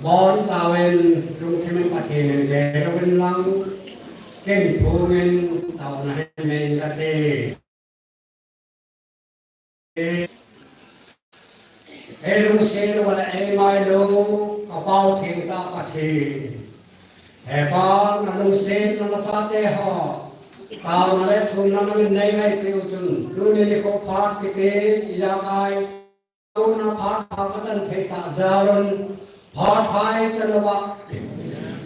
bón tàu bên trong khi mình phát hiện để cho bên lăng kinh phu mình tàu này mình cái lúc xe lúc là em mai đâu có bao thiên ta phát hiện hệ bao nó lúc xe nó ta thế họ tàu nó lấy thùng nó mình này ngay tiêu chuẩn đôi này có phát cái ra ai nó phát họ có thân thể tạo ra luôn phát phải cho nó bạc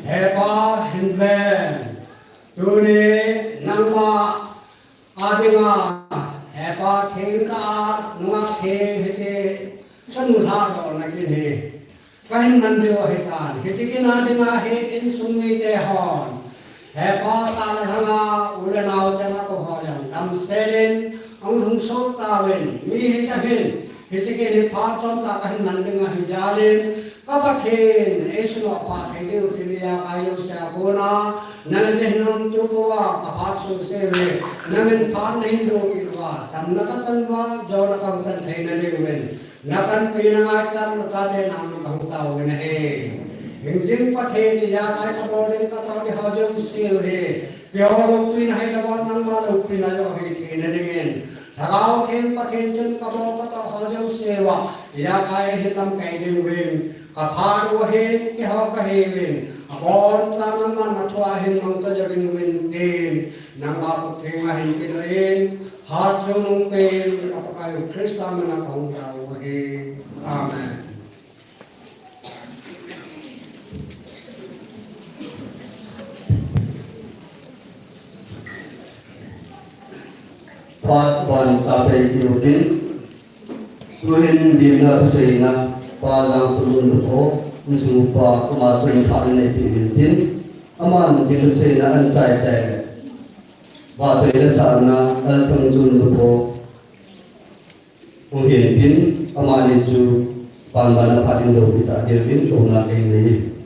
hệ bao hình về đôi này năng mà adinga hệ bao thiên ta nó thiên thế chân thà đó là cái gì cái mình đưa hệ ta cái adinga hệ in sung mi te hòn hệ bao ta là thằng ule nào cho nó có họ rằng đâm xe lên ông hung số ta lên mi hệ ta lên cái phát trong ta cái mình đưa hình ra lên các bác thiên ấy số phát hay điều thì bây giờ ai yêu xa cô na nên nên nông tu qua các phát xuống xe về nên phát nên đồ kia qua tầm nó các tân qua do nó không tân thấy nó đều mình nó tân pin nó ai làm nó ta để làm nó không tàu cái này hình dung phát thiên thì ra ai có bao nhiêu các tàu đi họ dùng siêu thì kiểu lục pin hay là bọn năng mà lục pin là do thì nó đi tháo thêm phát thiên chân các bao các tàu họ dùng siêu à ra ai hiện làm cái điều mình cả pha đua hết cái họ cái hệ mình bọn ta nó mà thua hình mong ta cho mình tiền nằm vào thì mà hình cái đấy hạt cho nông bên các cái Christa mình là không giàu thì amen Part 1 sampai diutin Suhin dimna usaina Palang turun ko Nusupa kumatrin kane Pilipin Aman dinusaina ansai cai Bacaina sana Altang jun ko Mungkin pin Aman itu Panbana patin do kita Dirpin Shona kene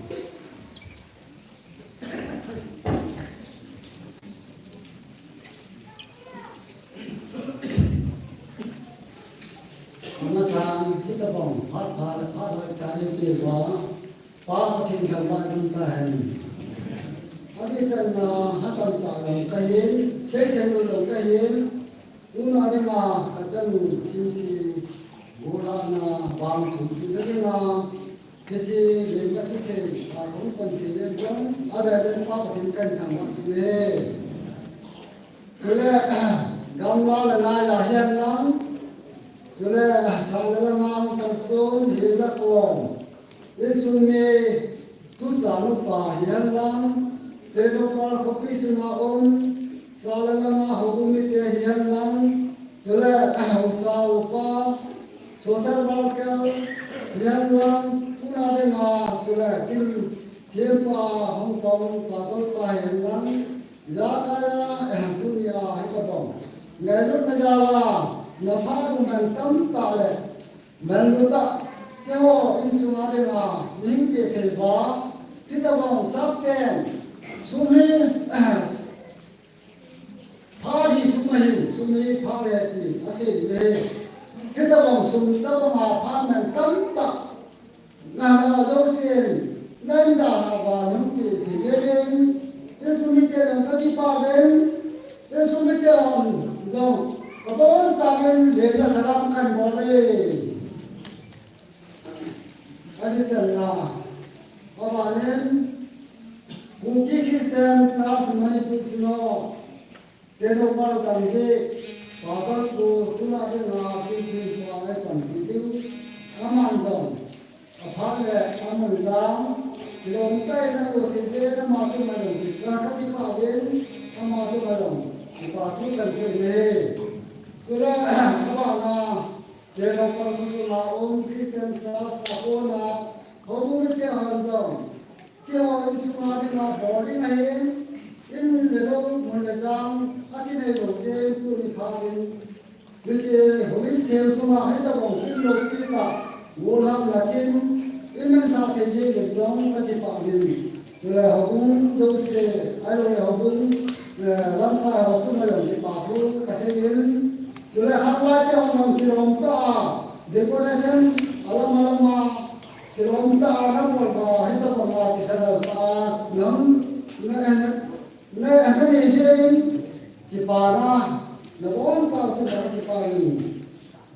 kilom ta na mo ba hito ko ma ti sa pa nam na ni hin ki para na bon sa to ba ki pa ni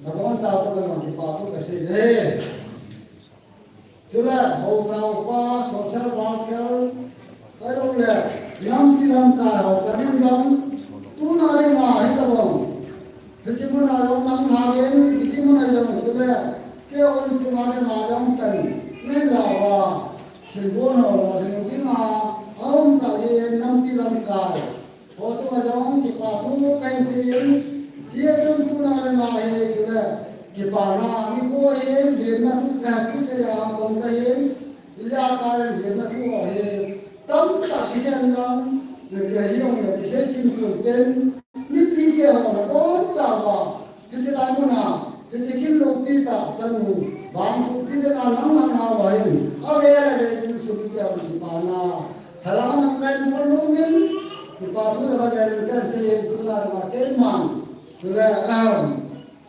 na bon sa to ba ki pa to ka se de chula ho sa pa social worker ai đâu le nam ti lam ka ho ta hin jam tu na le ma hito bo hiti mo na lo mang ha gen hiti mo na jam chula ke on si ma le ma jam tan nên là thì bố nó thì cái mà ông ta đi năm đi làm cài họ cho mà giống thì bà thu canh xin kia chúng tu nào lên mà hệ chứ là thì bà na mi cô hệ liền mà thu là thu sẽ làm còn cái hệ thì ra cái liền mà thu họ hệ tấm cả cái chân lắm được cái hiểu là cái sẽ chịu được tên biết đi kia họ là có chào vào cái gì lại muốn nào cái gì kiếm lục đi ta chân ngủ bang tu kita tanam nama baik, awal ada itu sudah di mana. Salam makan penuhin, di patu dapat dari kasih itu lah makan man, sudah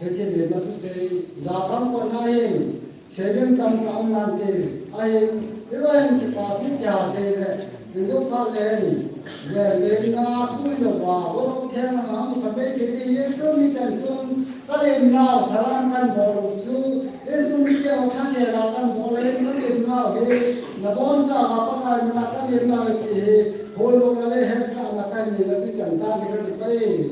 kecil dia tu saya datang pun ayin, sedang tam nanti ayin, itu yang di patu biasa itu kalian. Jadi nak tu itu bawa orang kena kami pergi ke itu ni tentu kalian nak salamkan baru tu. Yesus mikir orang dia lakukan boleh kalian nak nabon sa apa kalian nak kalian nak itu holong oleh hesa nak kalian itu jantan kita dipai.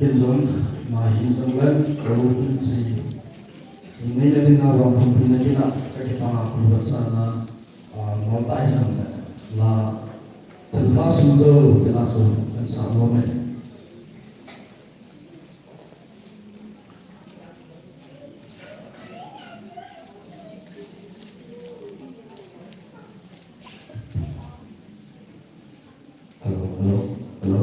Hiện giống mà hiện giống lên cầu cũng gì thì ngay là bên nào bằng thông tin này là cái ta cũng vẫn sang ngón tay sang là thần pháp sinh dơ cái là rồi làm sao nó này hello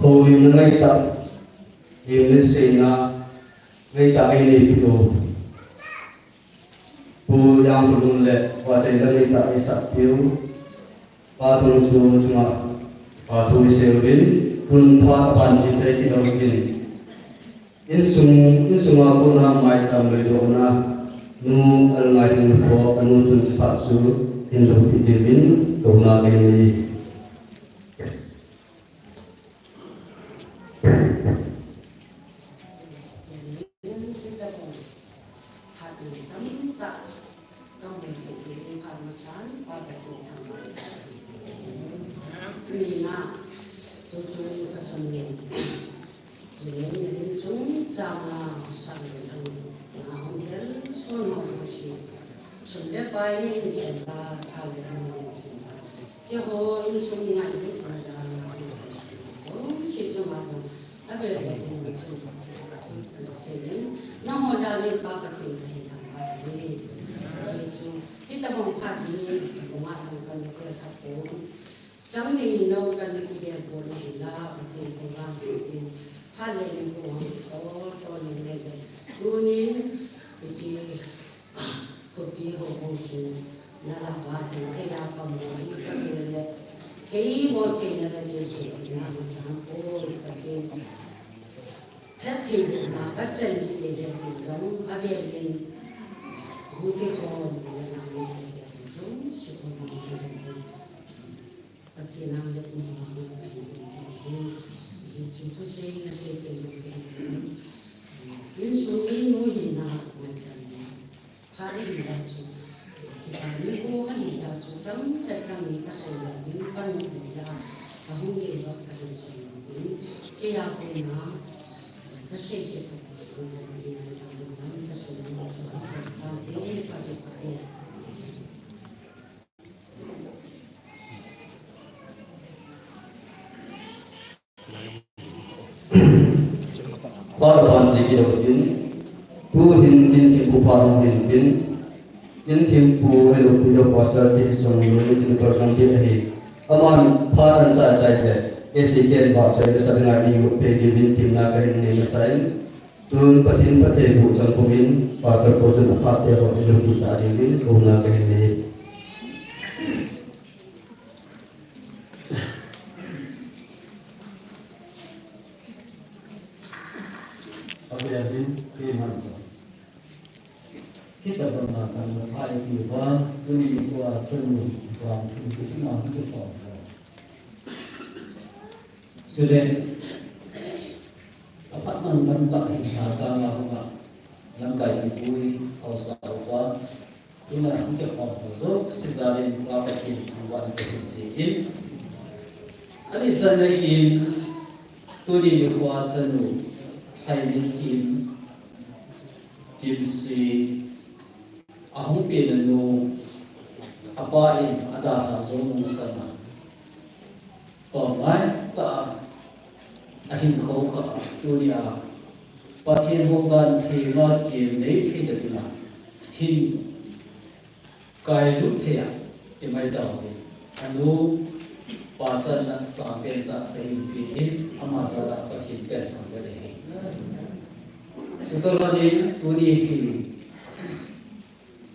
Hồi ngay tập hiện lên sinh na ngay tập ini itu pu yang belum le wajah lagi tak isak tiu patung su cuma patung selvin pun phat panci teh kita mungkin in semua pun ramai sampai dona nu almai nu po anu cun cepat su in lebih divin dona ini chẳng mình đâu cần cái điều của này là thì cũng làm thì phát lên của có tôi những này tôi nên chỉ cực kỳ hồ hồ sự là hóa thì thế là còn nói cái một cái là cái gì là một tháng cô cái thế thì là các chân chỉ để thì giống ở bên bên không cái hồn là làm giống sự chỉ làm được một chúng tôi sẽ tìm những số những mối hình nào mà chẳng phá đi hình đạo chúng thì là những mối hình đạo chúng chấm thật rằng những cái sự những văn của là và không nhiều đó cả những sự những cái đạo của nó cái xây dựng của cái sự những sự phát triển và điều kiện Pada panci kita begini, tu hin timpu paru hin timpu hello video poster di semua ini terkanti ahi. Aman paran saya esikian bahasa saya dengan ini tim nak ini mesain. Tun patin bu sangkumin pasal kosun apa tiap hidup kita ini guna ini. Kita pernah akan hari juga ini dua seni dan untuk semua untuk orang. Sudah apa mantan tak insyaAllah lah yang kaya ibu awal ina untuk orang sejalan kapakin awal kehidupan. Ada zanain tuli dua seni saya ingin si ahong pinano apain ada hazong sana tongai ta ahin ko ka tulia pathin hogan thema ke nei thidina hin kai lu thea emai da anu pasan nak sampai tak terhimpi amasala pathin kan kembali setorani tuni hi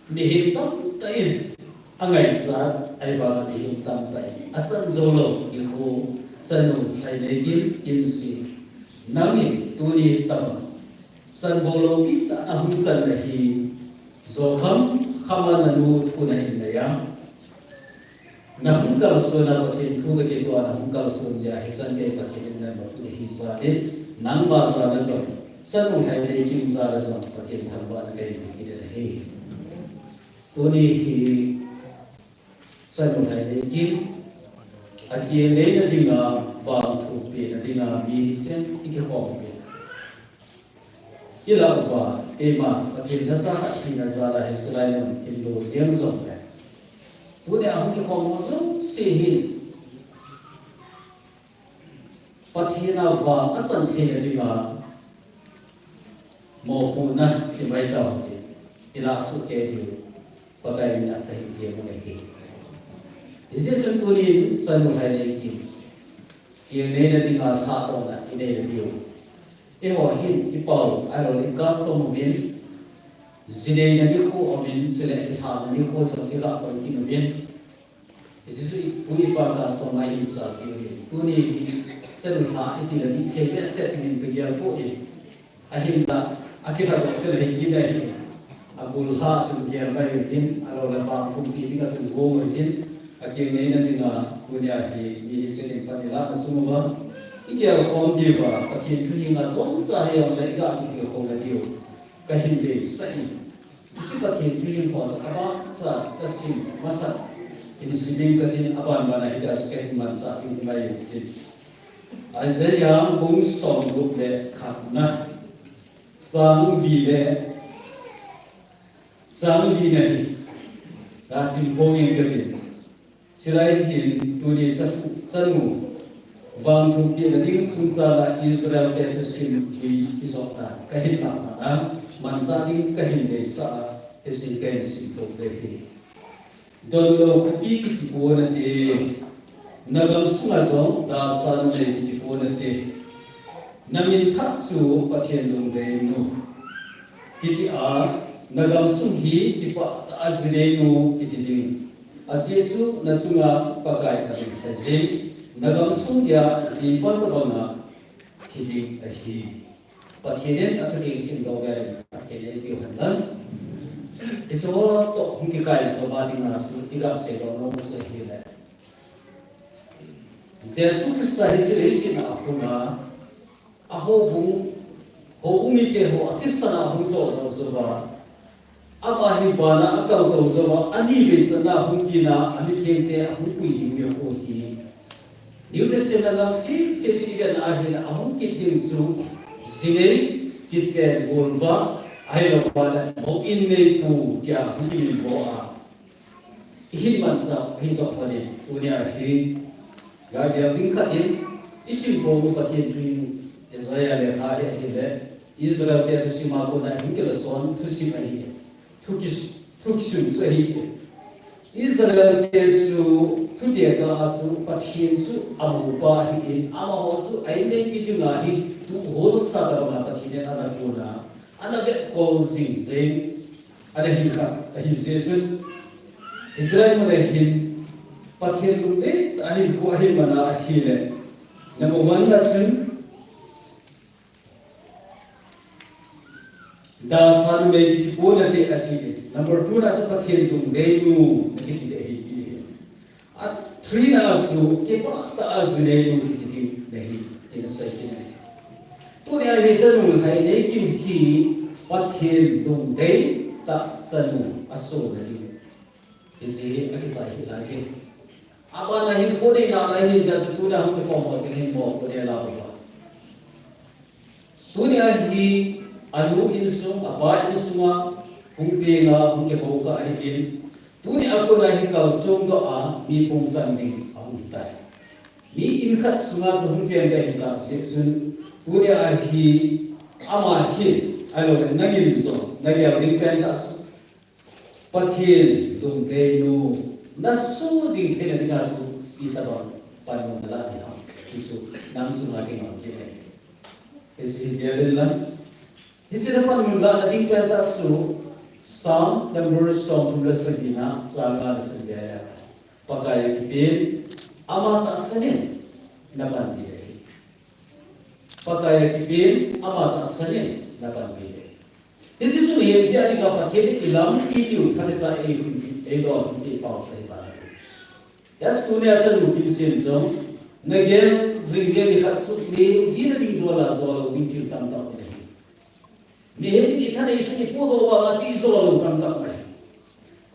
nihim tam tai angai sa ai ba nihim tam tai asan zolo ikho sanu thai nei kim si nami tuni tam san bolo ki ta ahum san hi zo kham khamana nu thu nei na ya na hum kal so na pathin thu ke to na hum kal so ja hi san ke pathin na ba tu hi sa de nang ba sa na zo san mu thai nei kim sa na zo pathin tham ba na ke ni de he tu ni hi san mu thai nei kim a ki le na ding na ba thu pe na ding na mi chen ki ke ko pe ila ba e ma pathin tha sa ki na za la he salai no in lo jiang zo Bune ahum ke komozo sehin pathina wa achan the ringa mo puna imai ta ila su ke ri pakai na ta hi mo ne ise sun puni sanu hai ne ki ne na dinga sa to na ine ri e ho hin I pau aro ni custom bin zine na ni ko omin sele ha na ni ko so ki la ko ki no bin isi puni pa custom mai in sa ki puni ki selu ha I la ni ke set ni pe ya ko e a hin da a ki fa ko sele ki da hi a bul ha su ya mai tin aro la ba ku ki ni ka su go mai tin a ki me na dinga kunya hi ni se ni pa ni la su mo ba I ya ko ti ba a ki tu ni na zong za he ya la ga ki ko la dio ka hin de sai isi pa ki tu ni ko sa ba sa ka sim masa ini siling katin aban mana hida sekai man sa ini mai jin Isaiah bung som grup le khana sang vi ne rasim bongin katin silai hin tuni sanu wang thu pi la ding chung sa la Israel te to sim vi isota kahin na man sa ding kahin de sa esin kain sim to le hi don lo kupi ki ko na te nagam sunga zo da san le ki ko na te namin thak chu pathian lung de nu ki a nagam sung hi ki pa ta jine nu ki ti ding ase chu na chunga pakai na ta je nagam sung ya ji pa ta na ki ding a hi pathian atake sin do ga pathian ki handan iso to hungki kai so ba ding na su ila se do no se hi le Jesus Christa hisi na akuna aho bu ho umi ke ho atisana hu zo do so ba ama hi ba na akau do so ba ani be sana hungki na ani theng te hu pui hi me ho hi New Testament lang se ga na hi na ahum ki ding su zineri kitse golva ai lo pala mo in me pu kya hili bo a hi man sa hi to pale unia hi ga dia ding kha in isim bo mu patien tu Israel le ha hi le Israel te tu sima ko na hi ke son tu sim ai tu kisun so hi Israel te su tu dia ka asu patien su amu ba hi in ama ho su ai ne ki tu na hi tu hol sa da na patien na ko na another causing zin ada hika hi Jesus Israel mo hin pathian lumde ahi ko ahi mana hile number 1 da chun da san me ki ko na te ati number 2 da su pathian lumde nu ki ti de hi at 3 da su ke pa ta azne nu ki ti de hi in sai ki to ne ai zanu hai ne kim hi pathian lumde ta sanu aso na hi isi akisai la si aba na hin ko de na la hi ja su tu da hu ko mo se hin mo ko de la ba dunia hi anu in sum aba in suma hung pe nga hung ke ko ka ai in dunia ko na hi ka sum do a mi pung chan ding a hung tai mi in khat sunga chu hung chen de hi ta se sun dunia hi ama hi alo de nagin so nagya ding kan da su pathian dum ke nu na su jing the na dinga su I ta ba pan mo la ni ha su nam su na ke ma ke esi dia de la Hisidapan mula nating penta su Psalm number song tumla sagina sanga na sangaya pagaya kipin ama taasanin na panbili pagaya kipin ama taasanin na panbili Hisi sumihim di adik kapatid ilam kidiu kanisa edo hindi pao sa iba Yas kunya chan mukim sinjong Nagyan zingzeng ikat sukli hina ding dola zola wingkil tamtak ni Mihim ithan isu ipudo wala si zola tamtak ni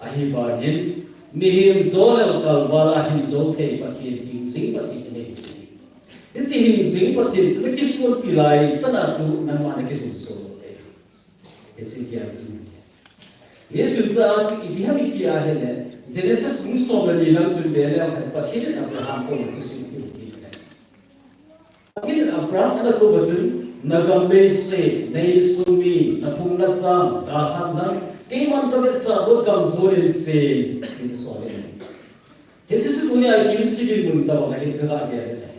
Ahi bagin mihim zola kalwala him zote patin him zing patin ni Isi him zing patin sa kisul pilay sana su nang mana kisul so Isi kya zing Yesu sa su ibiham ikiya hele Genesis kung sobrang nilang sunbele ang patin Abraham ko kisul Akin Abraham na ko bazun nagamese naisumi napunglat sa dahan ng kaiman kabit sa abot kamzorin se inisorin. Yesus dunia ay kimsigil munta ba kahit kagaya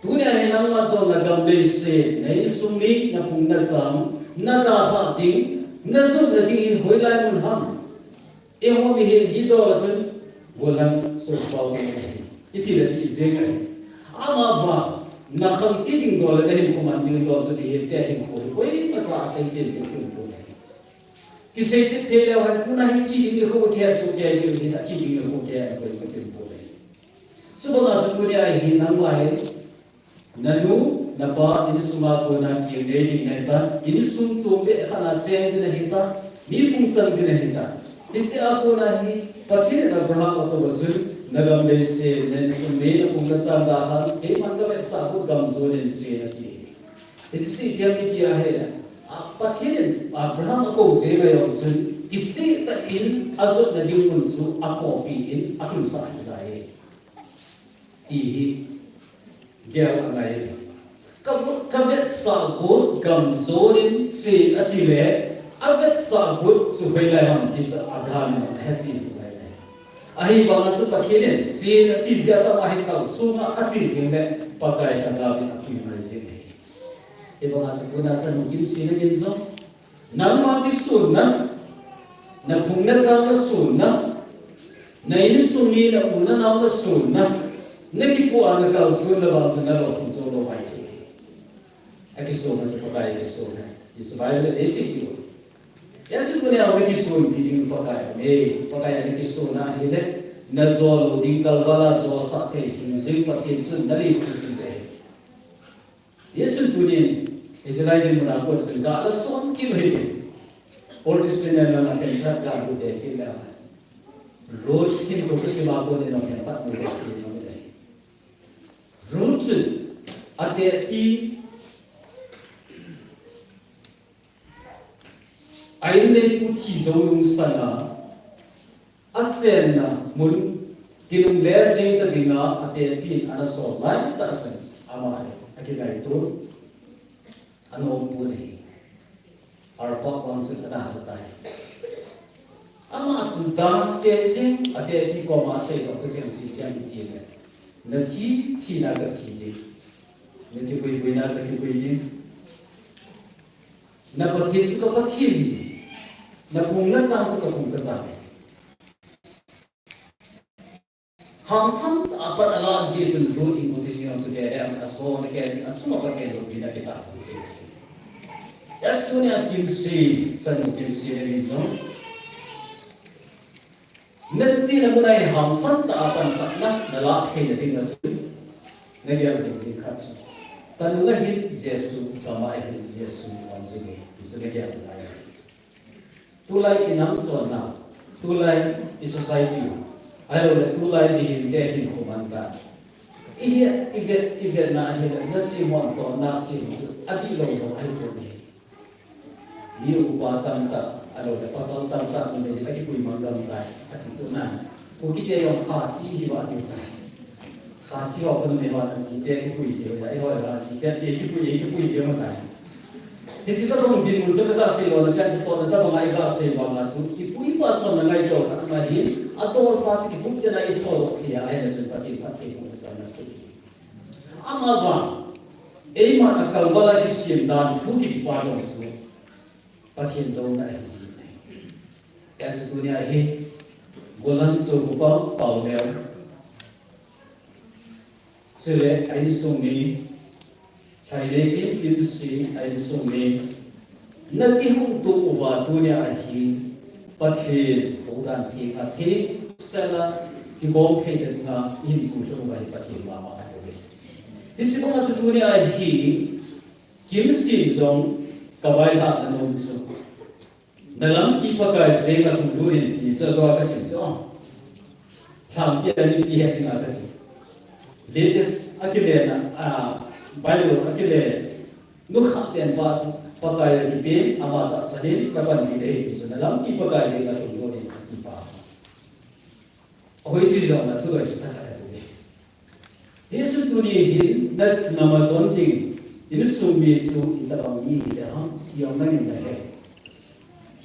Dunia ay nang mato nagamese naisumi napunglat sa nadahating nazun naging hoylay munham. Eho mihim gito bazun walang surpaw na itila di izengay. Ama ba nakang sitting dola dahil kumanding dola sa dihil dahil ko ay matsasay din ko kisay chit tele wa puna hi chi ni ko kaya so kaya ni na chi ni ko kaya ko ko so ba sa kunya hi nang wahe nanu napa ini suma ko na ki ne ni na ta ini sum to be khana chen ni hita mi pung sang ni hita isi ako na hi pathin na brahma ko basul Nagam desi nen sumbe na pungat sa dahan eh mangamet sa ako gamzorin siya nati. Isi siya kiya hai pathin Abraham ako zera yung sun kitsi takin azot na dimunsu ako piin aking sa kanilay. Tihi gel anay. Kavet sa ako gamzorin siya atile avet sa ako subay lamang sa Abraham na hasin. Ahi bangsa su pakhinen sin tizya sa mahit kau suma atsi single pakai sanggabi akhi mai sing e bangsa puna sa mungkin sin ginzo nang ma ki sunna na phungna sa na sunna na in sumi na una na na sunna na ki po ana kau sunna ba sunna lo so lo bai ti aki so ma sa pakai ki sunna is bible basic yo Yesu punya orang kisun bidding pakai, pakai kisun na hile, nazol dingkal bala zol sakhe, himzing patin sun nari kisun deh. Yesu punya Israel menakut sehingga ada son kim hile, Old Testament mana kisah kagu deh kita, road kim kopi lagu deh namanya tak mudah kita namanya. Road ada i Ayin na ikuti yung sana at sen na mun kinung lesing ta dinga ate pin ana so lai ta sen ama akila ito ano po ni arpa konsen ta tay ama sunta tesing ate pi ko ma se ko sen si yan ti na ti na ga ti ni ti pui na ka ti pui ni na pathin su ka pathin na kung nasaan sa kung kasama. Hamsam apat ala Jason Road in Kutisiyon together ang aso na kaya at sumapatid ang pinakita. Yes, kung niya kimsi sa kimsi na rin so. Nagsi na muna yung hamsam apat sakna na lakay na tingnasun. Nagyan sa tingkatso. Tanungahin Jesu, kamahin Jesu, ang sige. Isa nagyan na kaya. Tulay inam sona, tulay i society. Ayaw tulay bihin dehin kumanda. Iget na ahila nasi mo to nasi adi lo do ay ko ni. Niyo upatan ta, ayaw pasal ta hindi lagi puy manggam tay at sunan. Kukite yung khasi hiwa ni tay. Khasi wa kono mewa na si te puy siya, ayaw na si te puy siya matay. Isi ka rong din mo sa kasi lo na kan to na mga igase mga su ipui pa so na ngai to ka mari ator pa ti buk jana ito tiya ay na su pati mo sa na ki ama ba e ma ta kalwala ki sim dan thu ki pa so su pathian dong na ai si nei ya su tu nia hi golan so ku pau leo sele ai sung ni thai le ki pin si ai sung ni na ki hu tu wa tu nia hi pathian ho dan thi a thi sala ki bom the de nga in ku tu ba pathian ma ma ai hi si ko ma su tu nia hi kim si zong kawai ha na nom su dalam ipakai zema tundurin di sesuatu kesenjangan sampai ini pihak tinggal tadi latest akhirnya Bible akhirnya nukhak dan pas pakai di pin amat sanin kapan di bisa dalam ipakai zema tundurin ipa oh isi jangan tu guys tak ada tu Yesus tu ni that's nama something ini sumbi su kita bangi dah yang mana ni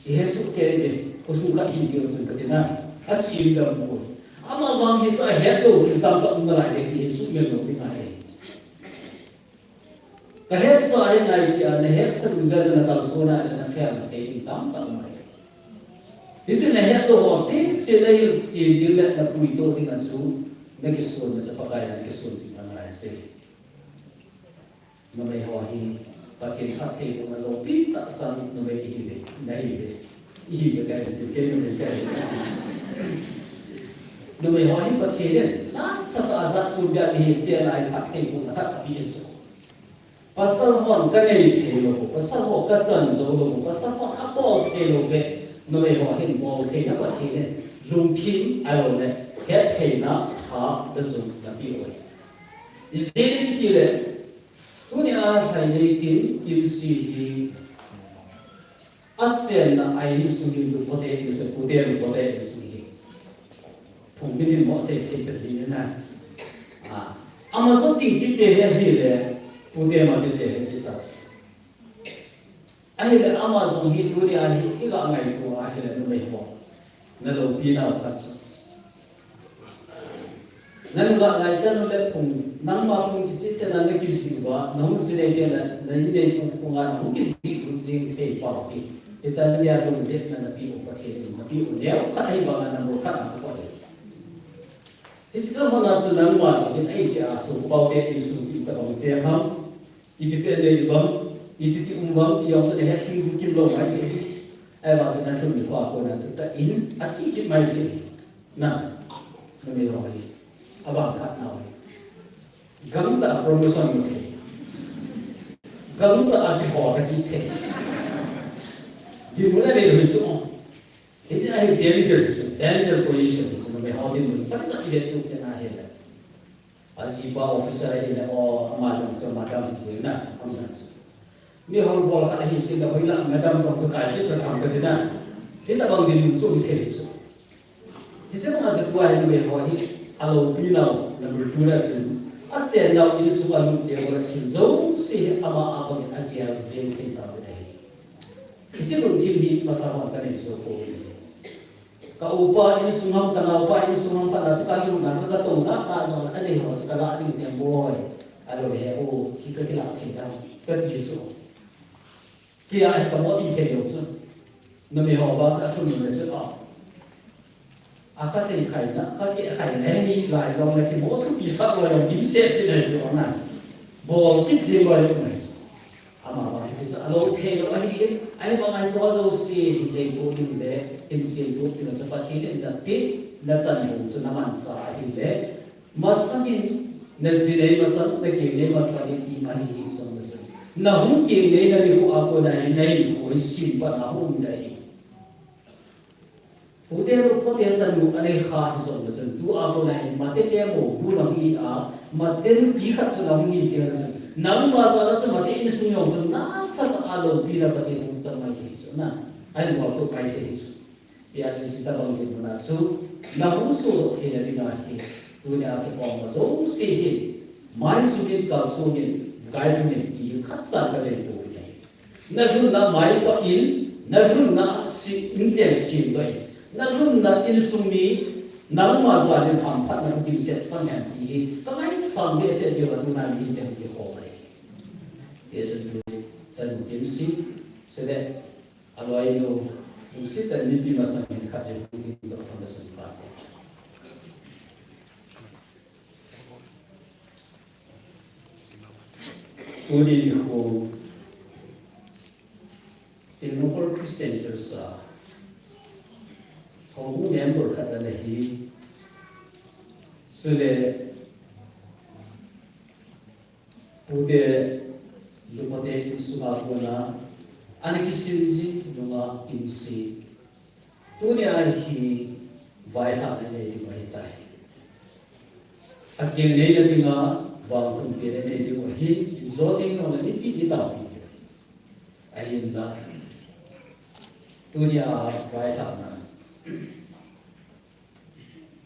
Yesus kere kusuka isi usun ketina aki indah pun. Ama wang hisa hedo kita tak mengalai dek Yesus melo tingai. Kahet saya ngai dia nehet seruja jana tal sona dan affair teh tam tak mengalai. Isi nehet tu hosi selai cidilat na puito dengan su nagi sun macam pakai nagi sun tingai se. Namai hawahi pakai hati dengan lopi tak san namai ini naik ini berkait dengan berkait. Demi hal ini perhatian, nak satu azat sudah dihentikan oleh pakai pun tak biasa. Pasal hal kene itu, pasal hal kacan jauh, pasal hal apa itu ke, demi hal ini mau ke nak perhatian, lungkin alone, hetiana ha desu tapi oleh. Jadi kita dunia saya ini ilsi Asen na ai suni du pode ni se pode suni. Pungin mo se terlihat na. Amazon tinggi te he le pode ma te kita. Akhirnya Amazon hi dunia hi ila ngai ko akhirnya no mai mo. Na lo pina khatsa. Nan ba ngai san le pung nang ma pung ki se na ne ki si ba nong se le ke na ne pung nga no ki si ku jing te pa pi. Isa dia pun dia nak nabi upathi nabi dia kan ai bangan nak kan apa boleh. Istilah mana senang masuk ini dia asu bau dia isu kita orang siapa, ibu dia ibam, itu umbang dia orang sehat tinggi kilo macam ini. Masih nak cuma aku nak serta ini akik macam nah, nabi orang ini abang kat nabi. Kamu tak promosi mungkin, kamu tak ada orang kita. Di mana dia bersama? Ini adalah danger position. Sebenarnya hal ini, pada saat dia tu cina helah. Asyik officer ini, macam semacam itu, na, macam itu. Ni hal bola kat ini kita boleh macam sesuatu kita tangkap tidak. Kita bangun musuh itu itu. Ini semua macam kuah ini hal ini. Alau pilau, nombor dua sih. Asyik nak isu alu dia boleh cinzau sih ama apa yang ajar sih kita boleh. Isi rutin di masalah kan itu pun. Kau upah ini sungam tanah upah ini sungam tanah sekali rumah kita tahu nak asal ada yang sekali ini yang boy. Ada yang jika kita tidak terbiasa. Kita kamu tidak tahu. Nama bahasa pun nama Akak saya kaya, kaya ni lai zong lagi motor bisa orang bisa tidak seorang. Boleh kita boleh macam. Ama kalau kalau ai bangai so si de ko din de in si do tin sa patin da pi na san mo so naman sa ile masamin na zile masam na ke ne masamin imani so na hum ke ne na ri ko ako na nei ko si pa na hum dai Udah ko te san mo ane kha so na chen tu ako na mate te mo bu na hi a mate pi khat so na hi te na Namun masalah semata ini semua nasa kalau bila pati pun sama itu, nah, ada waktu kaji itu. Ya kita bangun masuk, namun suruh dia dinasti, dunia kita masuk sih, main sulit kau sulit, gaya ini dia kacau kali itu. Namun nak main pain, namun nak si insial si lagi, namun nak insumi. Namun masalah yang hampat namun dimset sangat tinggi, tapi sampai sejauh itu nanti yang dihormati. Yesus itu satu dimsi, sudah aloi no usita ni pi masang ni khat ni do thanda sun pa uni ko in local Christian church ko member khat na hi sule pude lumate sunga bona ani kisiji nunga kimsi tunia hi vai ha ne di mai tai akien ne na tinga wang tum pere ne di hi zoting no ni pi di ta pi ai na tunia vai ha na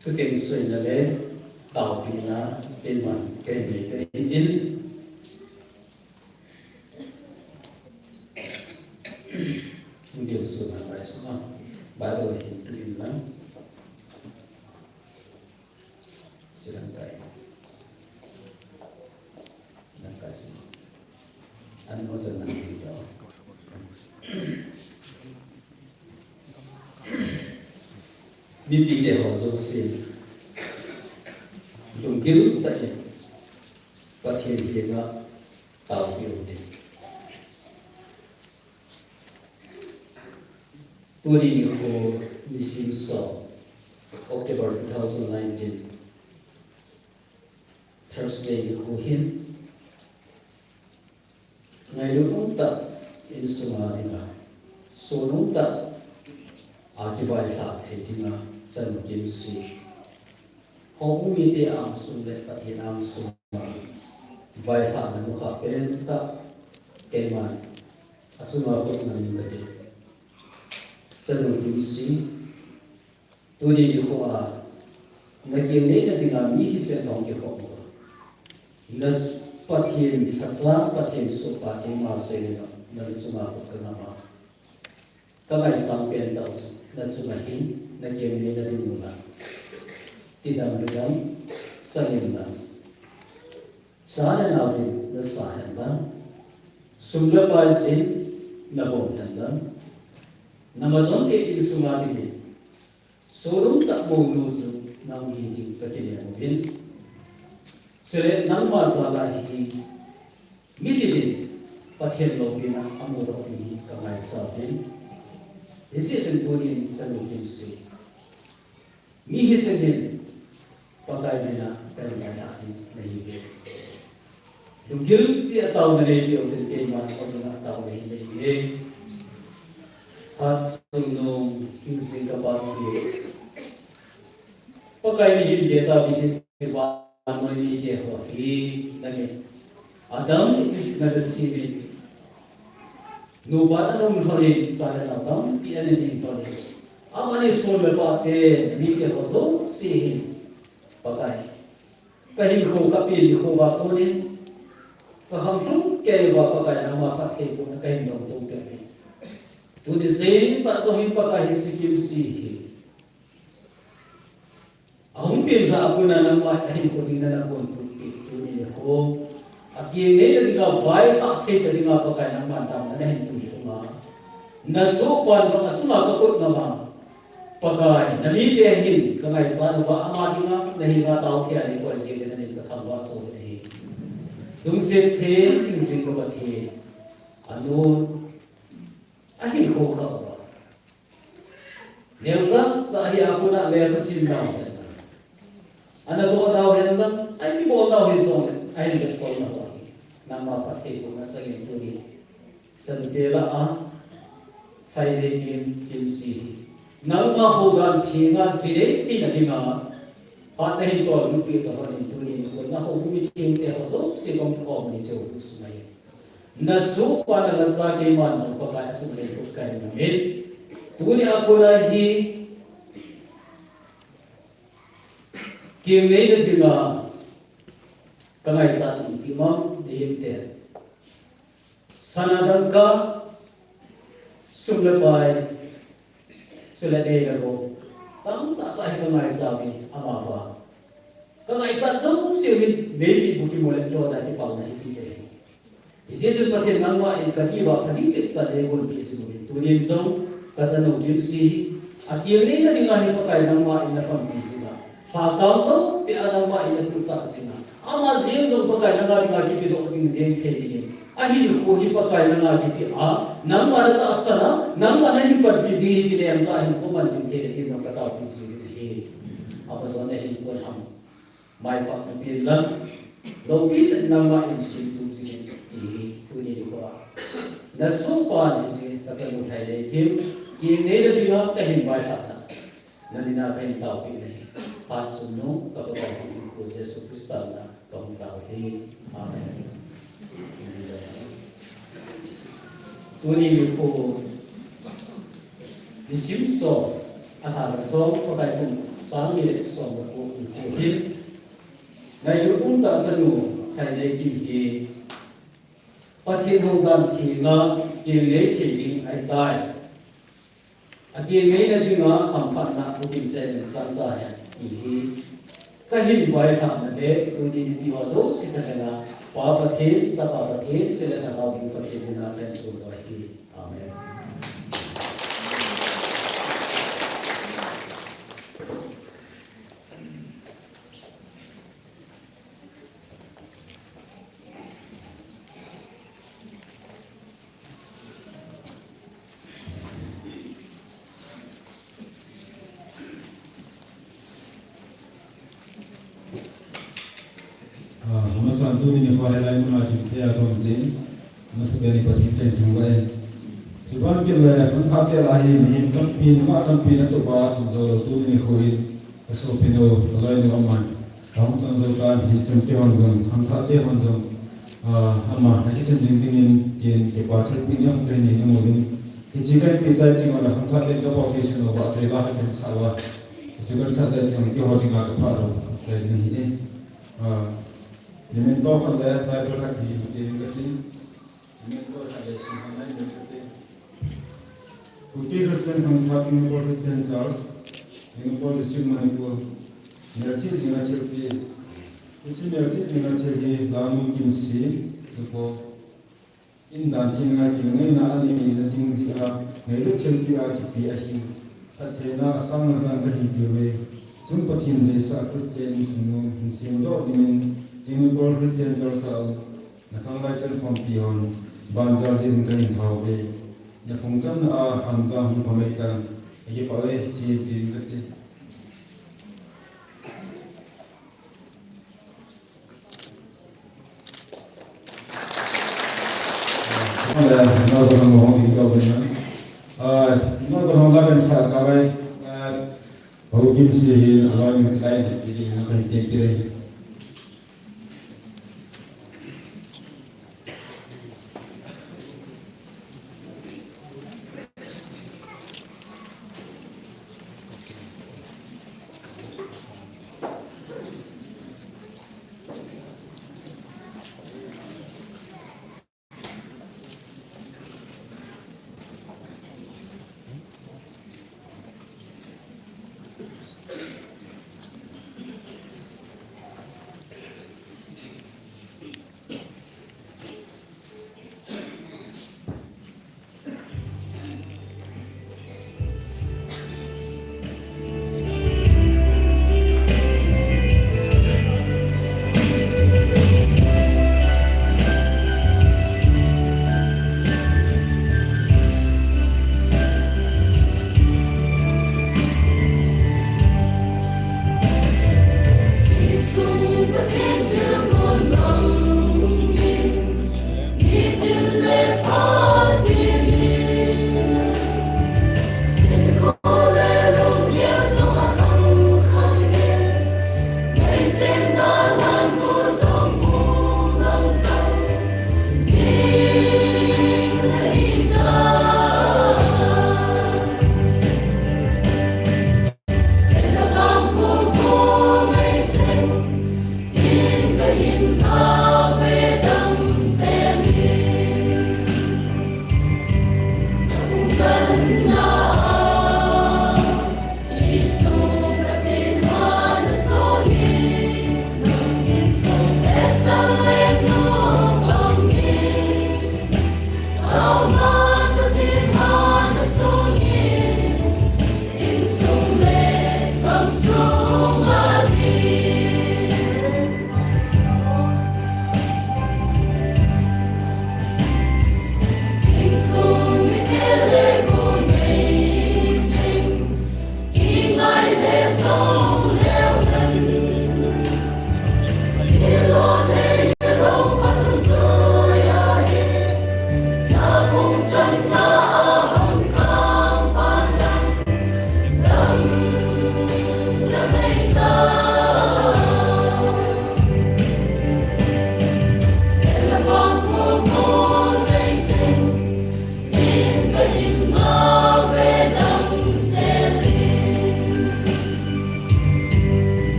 tu ting sui na le tao pi na bên man ke ne ke in điều sửa lại bài số năm bài rồi hiện lắm chỉ làm cái gì anh có dần làm gì đó biết đi để họ dấu xin dùng cứu tại và thiên thiên tạo điều định Turi ko missing saw October 2019 Thursday ko hin ngayon ta in sumarina so nung ta akivai tha thedinga chan kin si hong mi te ang sun le patin ang sun vai tha na no kha pen ta keman asuma ko ngani ka de chân kim sĩ tôi đi khu na kiềm đấy là tình cảm mỹ sẽ đóng cái khổ na phát hiện thật ra phát hiện số phát hiện mà sẽ na số mà có cái nào các bạn sang bên đó na số mà hin na kiềm đấy là tình cảm tình cảm được lắm sang bên đó sáng là nào thì na sáng là sum la bài xin na bom thành đó Namazon ke isuma dili sorum tak mo nuzu nang hidi kakile mungkin sere nang masala hi mitili pathen lobina amodo ti kamai sabin isi sen punin sanukin si mi hisenin pakai dina kai mana nahi be dugil si atau nare bi otin ke man oduna atau nahi be Hat sunung using the body. Pakai ni him ta bi si ba no ni je ho hi nani Adam ni na si bi no ba na no thori sa na Adam bi ani ni thori amani so me pa te ni ke ho so si hi pakai kai ko ka pi ni ko ba ko ni ka ham su ke ba pakai na ma pa the ko na kai no to ke tu di sen tak sohim pakai sikim sihi. Ahum pinsa aku na nama ahin ko tingna na ko tu ni ko. Aki ne na dinga vai sa the dinga pakai na man tam na hin tu sunga. Na so pan sa asuma ka ko na ma. Pakai na ni te hin ka ngai sa wa ama dinga na hi ga tau thia ni ko si ke na ni ka thang wa so ni. Dung se the ning sin ko ba the. Anu ahin ko ka ba Nelsa sahi aku nak le kesin daw ana to daw hen dan ai mi bo daw hisong ai de ko na ba nama pathe ko na sa ngin tu ni san te la a sai de kin si nang ma ho gan thi nga si de ti na dinga pa te to lu pi to ni tu ni ko na ho mi thi te ho so si kom ko ni che u su mai na su pa na lan sa ke man so pa ka su le ko kai na me tu ni aku na hi ke me de dinga ka ngai sa ni pi mam de yem te sanadam ka sum le pai su le de ga ko tam ta ta ka ngai sa mi ama ba ka ngai sa so si mi me pi bu ki mo le jo da ti pa na ti de Isu pathe nangwa in katiwa khadi it sa de gol pi su ni tunin zo kasano kimsi akiye ne na dinga hi pakai nangwa in na pam pi sina fa kaw to pi adangwa in tu sa sina ama zen zo pakai nangwa dinga ki pi do sing zen the ni ahi ko hi pakai nangwa ki pi a nangwa ta asana nangwa na hi par pi di ki ne am ta hi ko man sing the ni no kata pi su ni apa so ne hi ko ham mai pa pi lan do ki nangwa in si tu sing Tuni ko na sopa ni si kasano thai kim ki ne de dinga ta hin bai ta na ni na kain tau pi ne pa sunno ka pa ko se su krista na ka hum tau he amen tuni ko disim so aha so ko kai kun sang ni so ko ko hin na yu ta sanu thai le kim hi Pathin hong dam thi nga kieng le thi ding ai tai a kieng le na ding nga am phat na ku tin se nen sam ta ya hi ka hin vai tha na de tu di pi ho so si ta la pa pathin sa pa pathin se la sa ka ding pathin na ten tu do hi amen Santu ni ko helai mun ati thea kom sin masu beni pati ten thungai suban ke la kan kha ke la hi mi kan pi ma kan pi na to ba chu zo tu ni ko in so pi no lai ni man kam chan zo ka hi chum ke hon gon kan kha te hon zo ama na ki chen ding ding in ken ke pa thel pi nyam ke ni mo din ki chi kai pi chai ti ma kan kha te to ba ke chen no ba te la ha ke sa wa chu gar sa te chang ke ho ti ma ka pa ro se ni ni Yemen to kan da Bible ka di ke ngati yemen to ka le sin han nai ngati Kuki Christian kan talking about Christian Charles Singapore district Manipur Nerchi singa chelpi ichi nerchi singa chelpi lamu kimsi ko in dan singa kingai na ani na ding sia ngai chelpi a ki a hi athena asang na jang ka hi biwe chung pathin de sa Christian sunu sim do dimin Singapore Christian Church na kangai chen phong pi hon ban jar jin kan thau be na phong chan a ham za hum phamai ta ye pa le chi pi ngati ala no zo no hong ki ko be na no zo hong la ben sa ka bai ho kim si hi ala ni kai ki na kai te ti re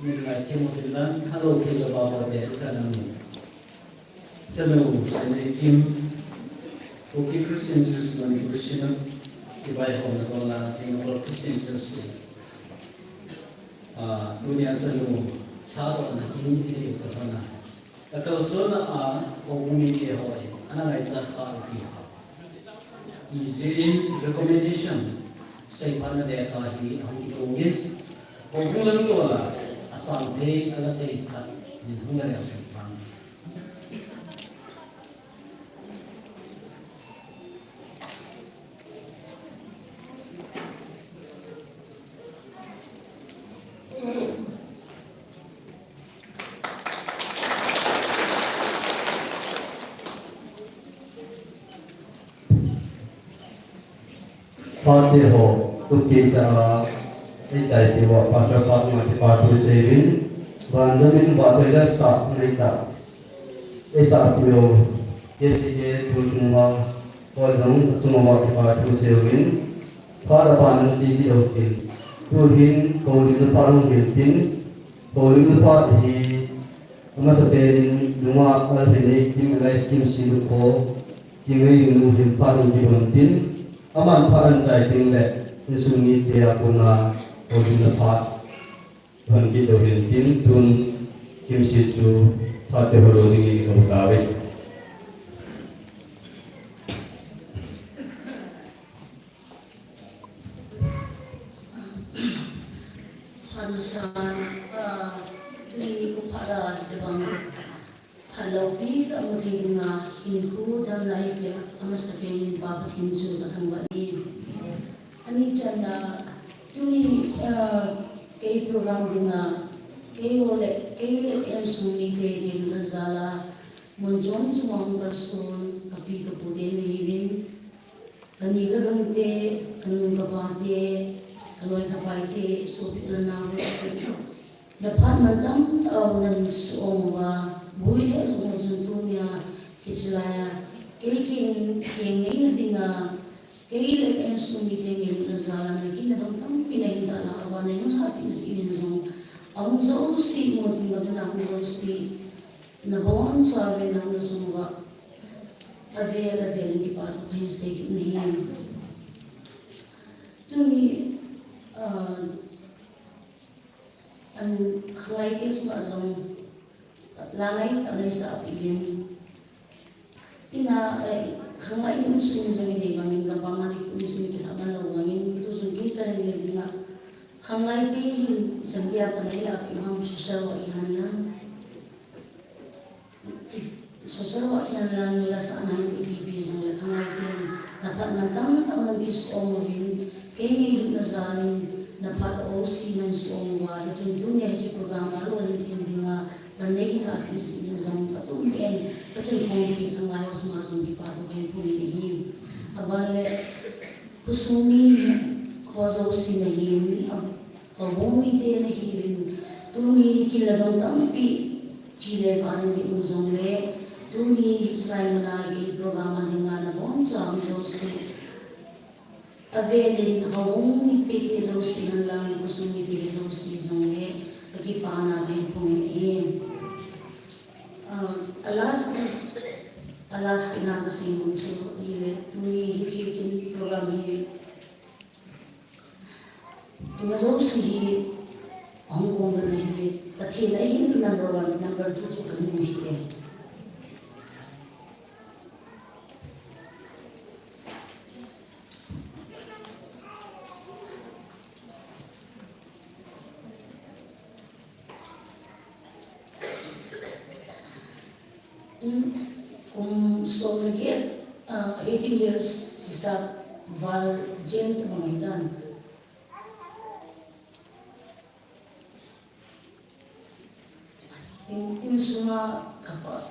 Midnight Timothyland, hello to the Baba de Kanami. Sanu, and Kim, Oki Christian Jews, and Christian, Ibai Honagola, Timor Christian Jews. Dunia Sanu, Chado and Hakim in Kapana. A Kalsona Ogumi Kehoi, Anaiza Harki. Easy recommendation, say Pana de Hahi, Anki Ogin, Ogulangola. Asal pay ala tay kat din hunga ya sepang. Party ho tukki sa Isai tiwa pasal mati patu sevin banjamin bacaila saat naita esa tiyo kesi ke tujuwa wajang cuma patu sevin para panen sigi okin tuhin kolin parung gilpin kolin par hi amasaperin numa alhene kim lais kim siluko kingai nuhin parung gilpin aman paran sai tingle sungi dia puna Odin dapat bangkit dari tim tun kim situ pada hari ini kembali. Harusan ini kepada dewan halawi kemudian hinku dan lain amas tapi bapak hinju akan balik. Ani canda Tuni kay program din na kay yang sumi kay din nazala monjong sumang person kapi kapudin hibin kaniga gamte kanung kapate kaloy kapate sopi na nawe dapat madam nan suong wa buhay sa monjong kicilaya kay ngayon din na kay yang sumi kay nazala na kinadong pinagdala awan na yung happiness inzong ang si mo tinggal na ako si nabawang sabi ng nasumba available hindi pa ito kayo sa ikin tuni ang kalaitis ba zong langay alay sa apibin. Ina hangay umsumi zami bangin ka pamanik umsumi ka malaw bangin tusugin ka nila nga hangay di isangya pa nila imam sosial wa ihanan sosial wa ihanan nila sa anang ibibis nila hangay di dapat nantang ang bis omovin kaya nazarin dapat osi ng songwa itong dunia di programa lo hindi nga Pandai nak isi nizam patumen kacang kompi ang ayaw sumasong di pato kayo pumilihin. Abale kusumi kozaw sinahim abumi de nahirin tumi kilabang tampi chile parin di uzongle tumi hislay managi programa di nga na bonsam josi avelin hawong piti zaw silang kusumi piti zaw sizongle Pagkipana kayo pumiliin. Alas kinakasimon so tumi hijikin programi tumazaw sihi Hong Kong na nahi pati nahin number 1 number 2 so kami mihi kung so lagi 18 years isa Valjen Pangaitan. In suma kapal.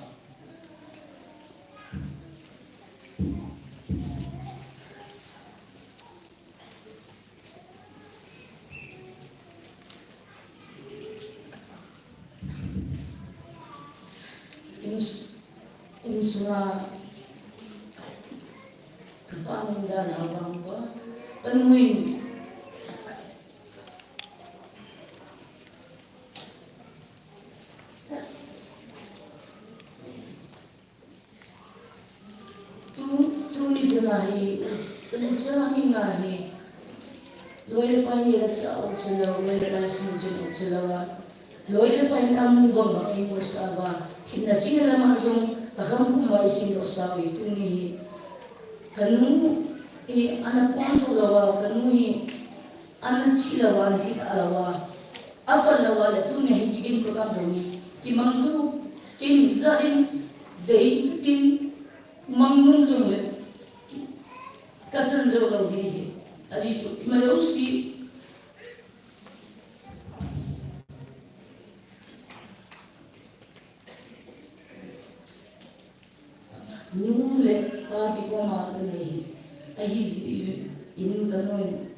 In suma kapanin dan abang ba tanwin tu ni jelahi jelahi nahi loyal pani racha uchela loyal pani sinjin uchela loyal pani amu bang ay musaba tinda chila mazong Akam mai sin osawi tuni kanu anak ponto lawa kanu anak cilawa na kita alawa afal lawa la tuni hijigin program zoni ki mangzu kin zarin dei tin mangun zone katsan zo law di aji tu malusi Nule pagi ko maatanahi ahizi in kanon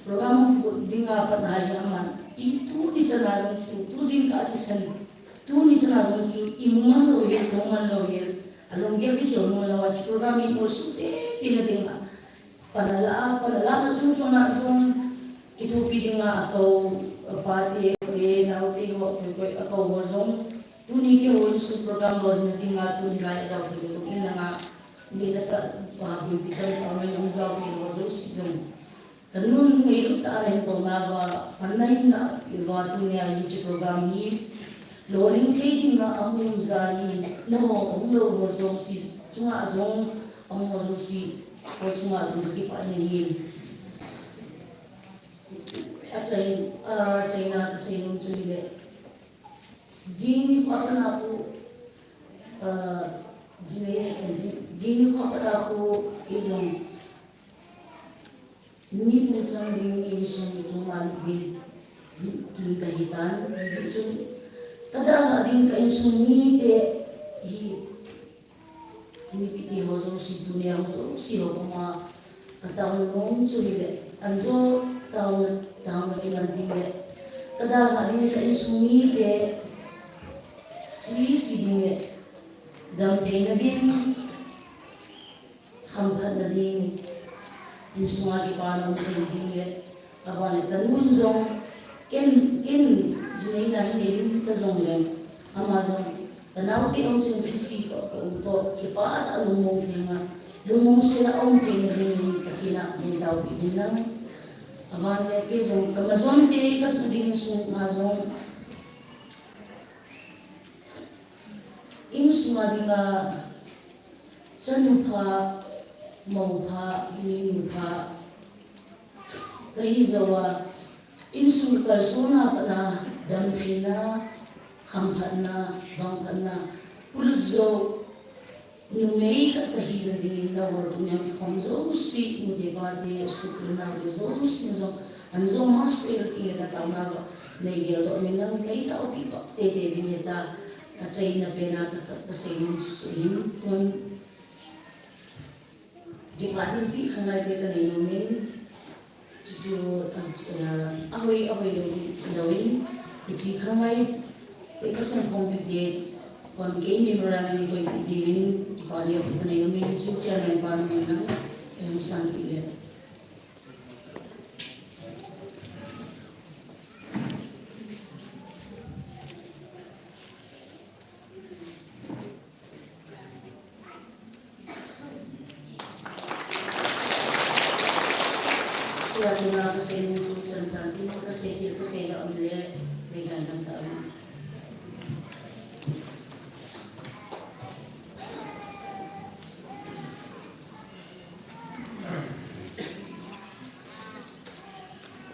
program ko dinga panayaman itu di sana tu tuzin ka isan tu ni sana tu imuman lo ye toman lo ye along dia biso mo lawa program mo sute tinadinga panala na na itu pidinga atau pati ye nauti ho ko ako wazong Tuni ke won su program lo ni tinga tu nilai jauh tu ila nga ni kata pahabu bitar kami yang jauh ni wazo season kanun ngai ta ren ko na ba panai na iwa tu ni ai ji program ni loling thei nga amum zani no lo wazo si chunga zong am wazo si ko chunga zong ki pa ni China sing tu ni Jini khapana aku jini khapana aku izong ni puncang ding isong tuman di kahitan jijun kada ding ka isong ni de hi ni piti hozo si dunia hozo si hokuma katawon ngom chuli anzo tawon ki kada ding ka isong ni de Sini dam jena din hampa na din insuma di panam din abane kanun zong ken jinai na hin ta zong le amazon tanaw ti om sisi ko to kipa at lumong tinga lumong sila om tin din takina ni daw bilang abane ke zong kamazon ti kas din sung mazong in sumadinga chanupa maupa minupa kahizawa in sumikal suna kana dampina hampana bangkana pulubzo numei ka kahila din na warpunya mi khomzo si mudebade sukrina zo sinzo anzo mas per kira tauna nei gelo minang nei ta opi ko te bineta achai na pena ka sein suhin ton di patin pi khana de ka nei nomen jo ahoi lawin di khangai te ka san kompute kon game memorang ni koi divin di pali of the name of the channel ban mena san pile Suatu kasi nung santanti kasi na umile dengan ng taon.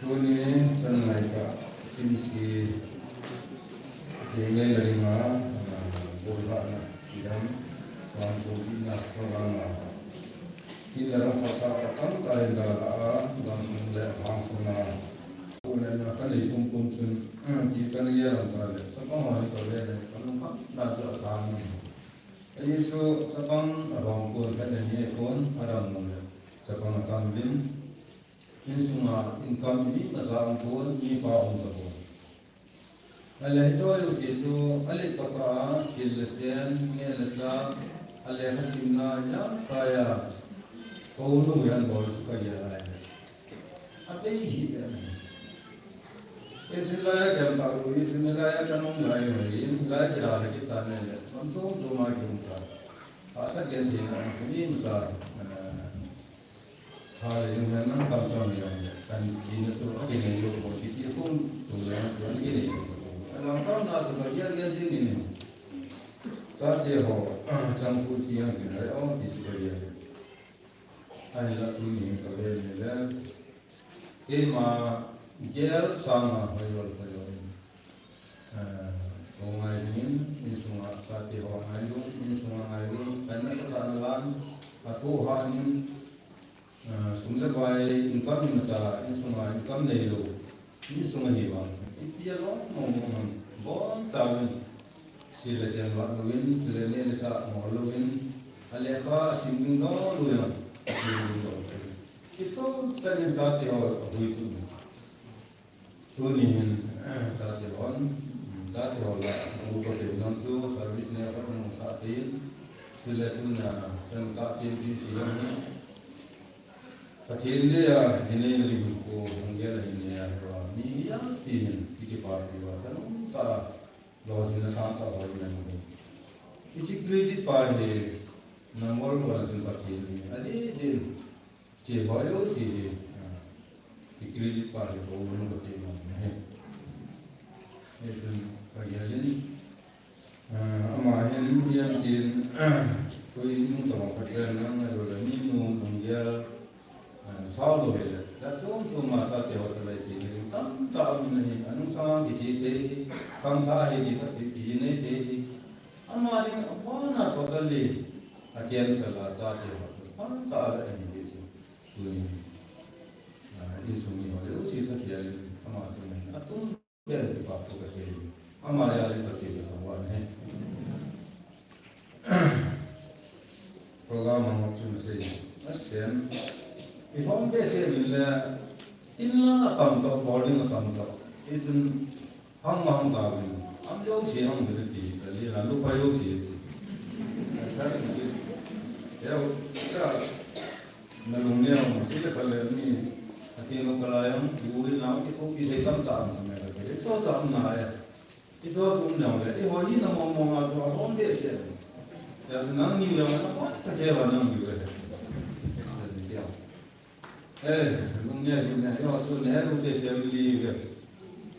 Tuni sanlaika kimsi dengan nerima bola na idam wantu ina programa kita rapat kaya dalam dan mulai langsungna mulai nak ni kumpul sun kita ni yang kaya sebab hari kaya kalau tak nak asam ini so sebab orang pun kena ni pun ada mulai sebab akan bin ini semua income ini nasab pun ini faham tu. Alah itu alah takra silsian ni nasab alah hasilnya yang kaya kau nu yang bos kaya ada. Apa ini? Itu lah yang tahu itu lah yang kanong lain ini lah jalan kita ni. Langsung cuma kita. Asal yang ini misal. Hal yang mana kawasan yang kan kini so kini yo politik pun tulen tulen kini. Langkah nak sebagian yang sini ni. Saat dia ho campur siang kena oh di sebagian. Anilah tu ni kalau ni lah. Ima ger sama hayal hayal. Orang ini semua saat dia ho hayal ini semua hayal. Karena sekarang lan atau hari sumber bayi income mata ini semua income ni lo ini semua hilang dia lo ngomong bon tahun sila jangan buat luin sila ni lesa mau luin aleka singgung lo luin singgung lo itu saya sahaja itu tu ni sahaja on sahaja lah bukan dengan tu servis ni apa pun sahaja sila tu na sentak jadi siang ni Kecil dia ini lebih ko mungkin ini ya ni ya ini tiga part juga kan tak lawan jenis sangat baik ni. Isi kredit part ni nomor berasal kecil ni. Ada dia cebayo si kredit part ni kau belum betul ni. Itu kerja ni. Ama ini yang din kau ini tahu kerja nang ada ni mungkin साल हो गया लक्षों से मासा तेवर से लेके कम ताम नहीं अनुसार किसी थे कम था ही किसी नहीं थे हमारे वाना टोटली अकेले सला जाते हो कम था नहीं किसी सुनी ये सुनी हो रहे उसी से किया हमारे में तुम क्या बात को कैसे हमारे वाले पति भी हुआ है प्रोग्राम हम अपने से same Ifan bese bila tinla atam to boarding atam to itun hang tabi am jauh sih hang berarti kali lalu payung sih saya mungkin ya kita nalungnya masih lepas ni akhirnya kalau yang diurin nama itu bisa tam tam sama mereka itu tam naya itu tu naya itu hari nama ngomong tu apa bese ya nang ni yang apa tak kira nang juga lungnya gini, ya tu leher udah family ke,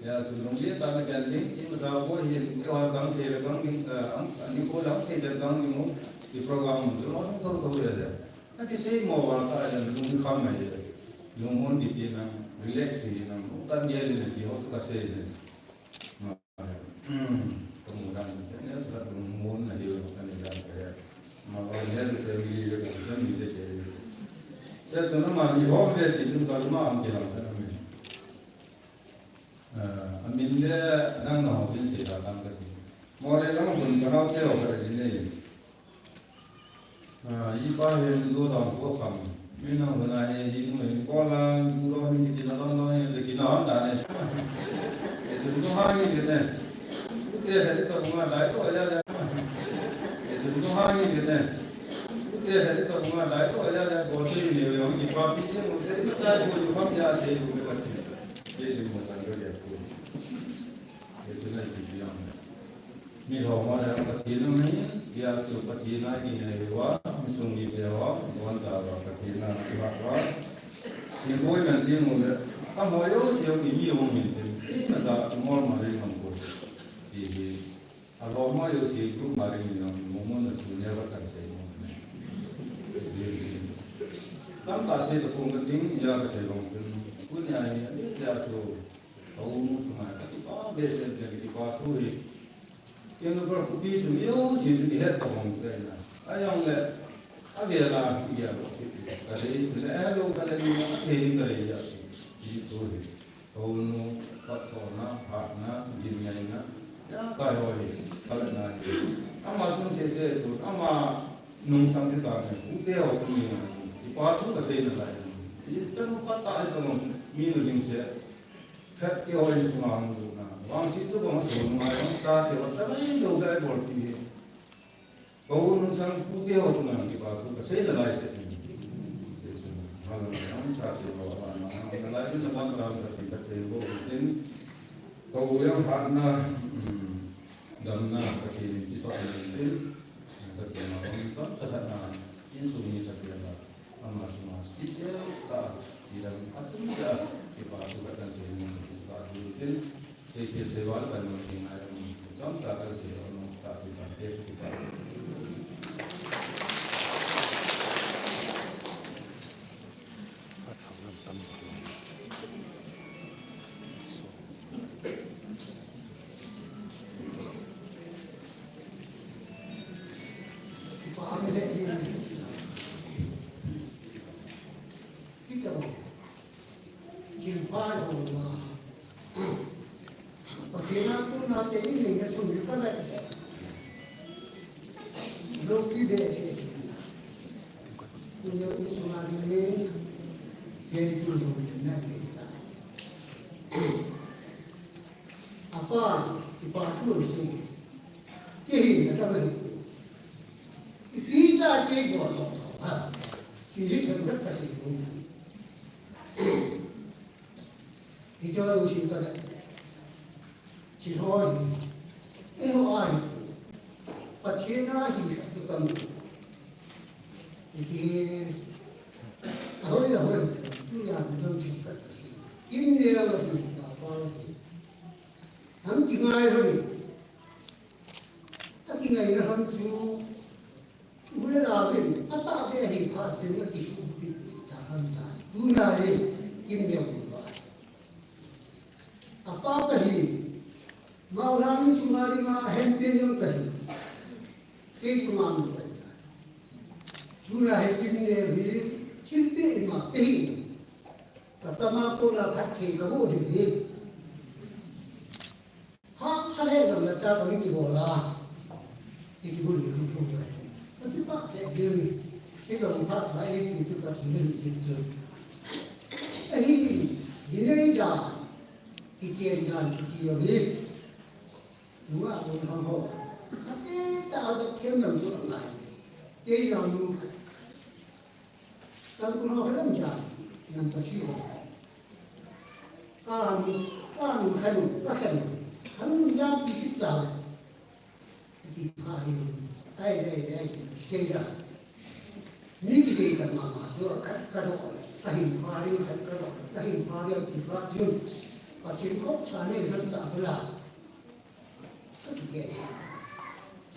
ya tu long lian ta na gan ni i ma za bo hi ti wa gang te la gang ni ani ko la te jar gang ni mo di program tu lo to to ya da na ti sei mo wa ta ya lu kham ma ya lu mon di pi na relax hi na mo tan ya ni ti ho ka sei ni kemudian ya sa lu mon na di sa ni ga ya ma wa ne te wi ya ka ni de ya tu na ma ni ho de ti tu ka ma am ki la ta me amin le nang na ho tin se da tam ka mo le lang bun ka ha te ho ka ji ne yi ba he lu da ko kham mi na ho na he ji mu ko la du ro ni ti na na ne ki na da ne e tu no ha ni ne te he to ma dai to ya ya e tu no ha ni ne te he to ma dai to ya ya ko ti ni yo ji pa pi ye mo te ta ko ju kham ya se du ka ti ye ji mo san ga ya ko ye tu na ti ya mi ho ma ra ka ti no ni ya su pa ti na ki ne wa mi sung ni be wa wan ta ra ka ti na ki ba wa ni bo men ti mo le a mo yo se yo ni yo mi ni ma za mo ma ri ma ko ti a lo ma yo se ku ma ri ni no mo mo na tu ne wa ta se mo tam ta se to ko ngi ya ka se long tin ku nya ni ya to au mu ma ta ti ba be se de ti ba tu ri yang nomor kubi tu yo si tu lihat kamu sana ayang le abi la kia kali tu le lo kali ni heli kali ya itu kau nu patona partna dinyaina ya kau ni kali na ama tu se tu ama nung sang kita ni ute au tu ni ipa tu kasih na lai ini jangan patah itu minu ling se kat ke orang semua tu wang situ bang semua yang tak ada macam ni juga boleh pergi. Kau nusang putih atau mana kita tu kasih lelai sendiri. Kalau orang cakap bahawa orang lelai itu nampak macam ketika tembok mungkin kau yang harna damna kaki pisau ini ketika orang tak terhadap insumni terkena amas mas kisah tak tidak atur tidak kita tu kata sendiri mungkin Sehingga sewa dan mungkin ada macam tak ada sewa tak kita kita. Kita jumpa orang Pagkina ko natin ini na sumil pa na Loki besi Kunyo isunganin Siya tulong na kita Apa ipatuloy siya Kihin na kami Ipita siya ko Kihin na kasi ko Ito ay usin ka na chỉ thôi cái hỏi và chế nó thì chúng ta thì hơi là hơi cứ làm đơn chỉ cần kim nhiều là gì bảo con gì hắn chỉ ngay thôi ta chỉ ngay là hắn chú bữa nào mình ta tạo cái hình phạt cho nó chỉ số bị ta hơn ta bữa nào đi kim nhiều cũng vậy apa tadi Maulana Sumari ma hempin yung tahi. Kay tumang ba ita. Dura hempin ne bhi chimpe ma tahi. Tatama ko la phakke kabo de. Ha sale gam la ta kami ki bola. Ki bol ni ru ru. Ati pa ke gemi. Ki gam phat thai ki tu ka thile ki chu. Ahi jinai da ki chen jan ki yo hi. Đúng là một thằng hộ cái tạo được thêm nhiều chỗ này cái là luôn ta cũng nói rất là làm ta chịu càng thay đổi các cái hắn dám đi tiếp tục thì phải đây xây ra những cái gì cần mà cho các cái đó cái hình phá đi cái đó cái hình phá đi thì phát triển và chính khúc sáng này rất tạo là rất dễ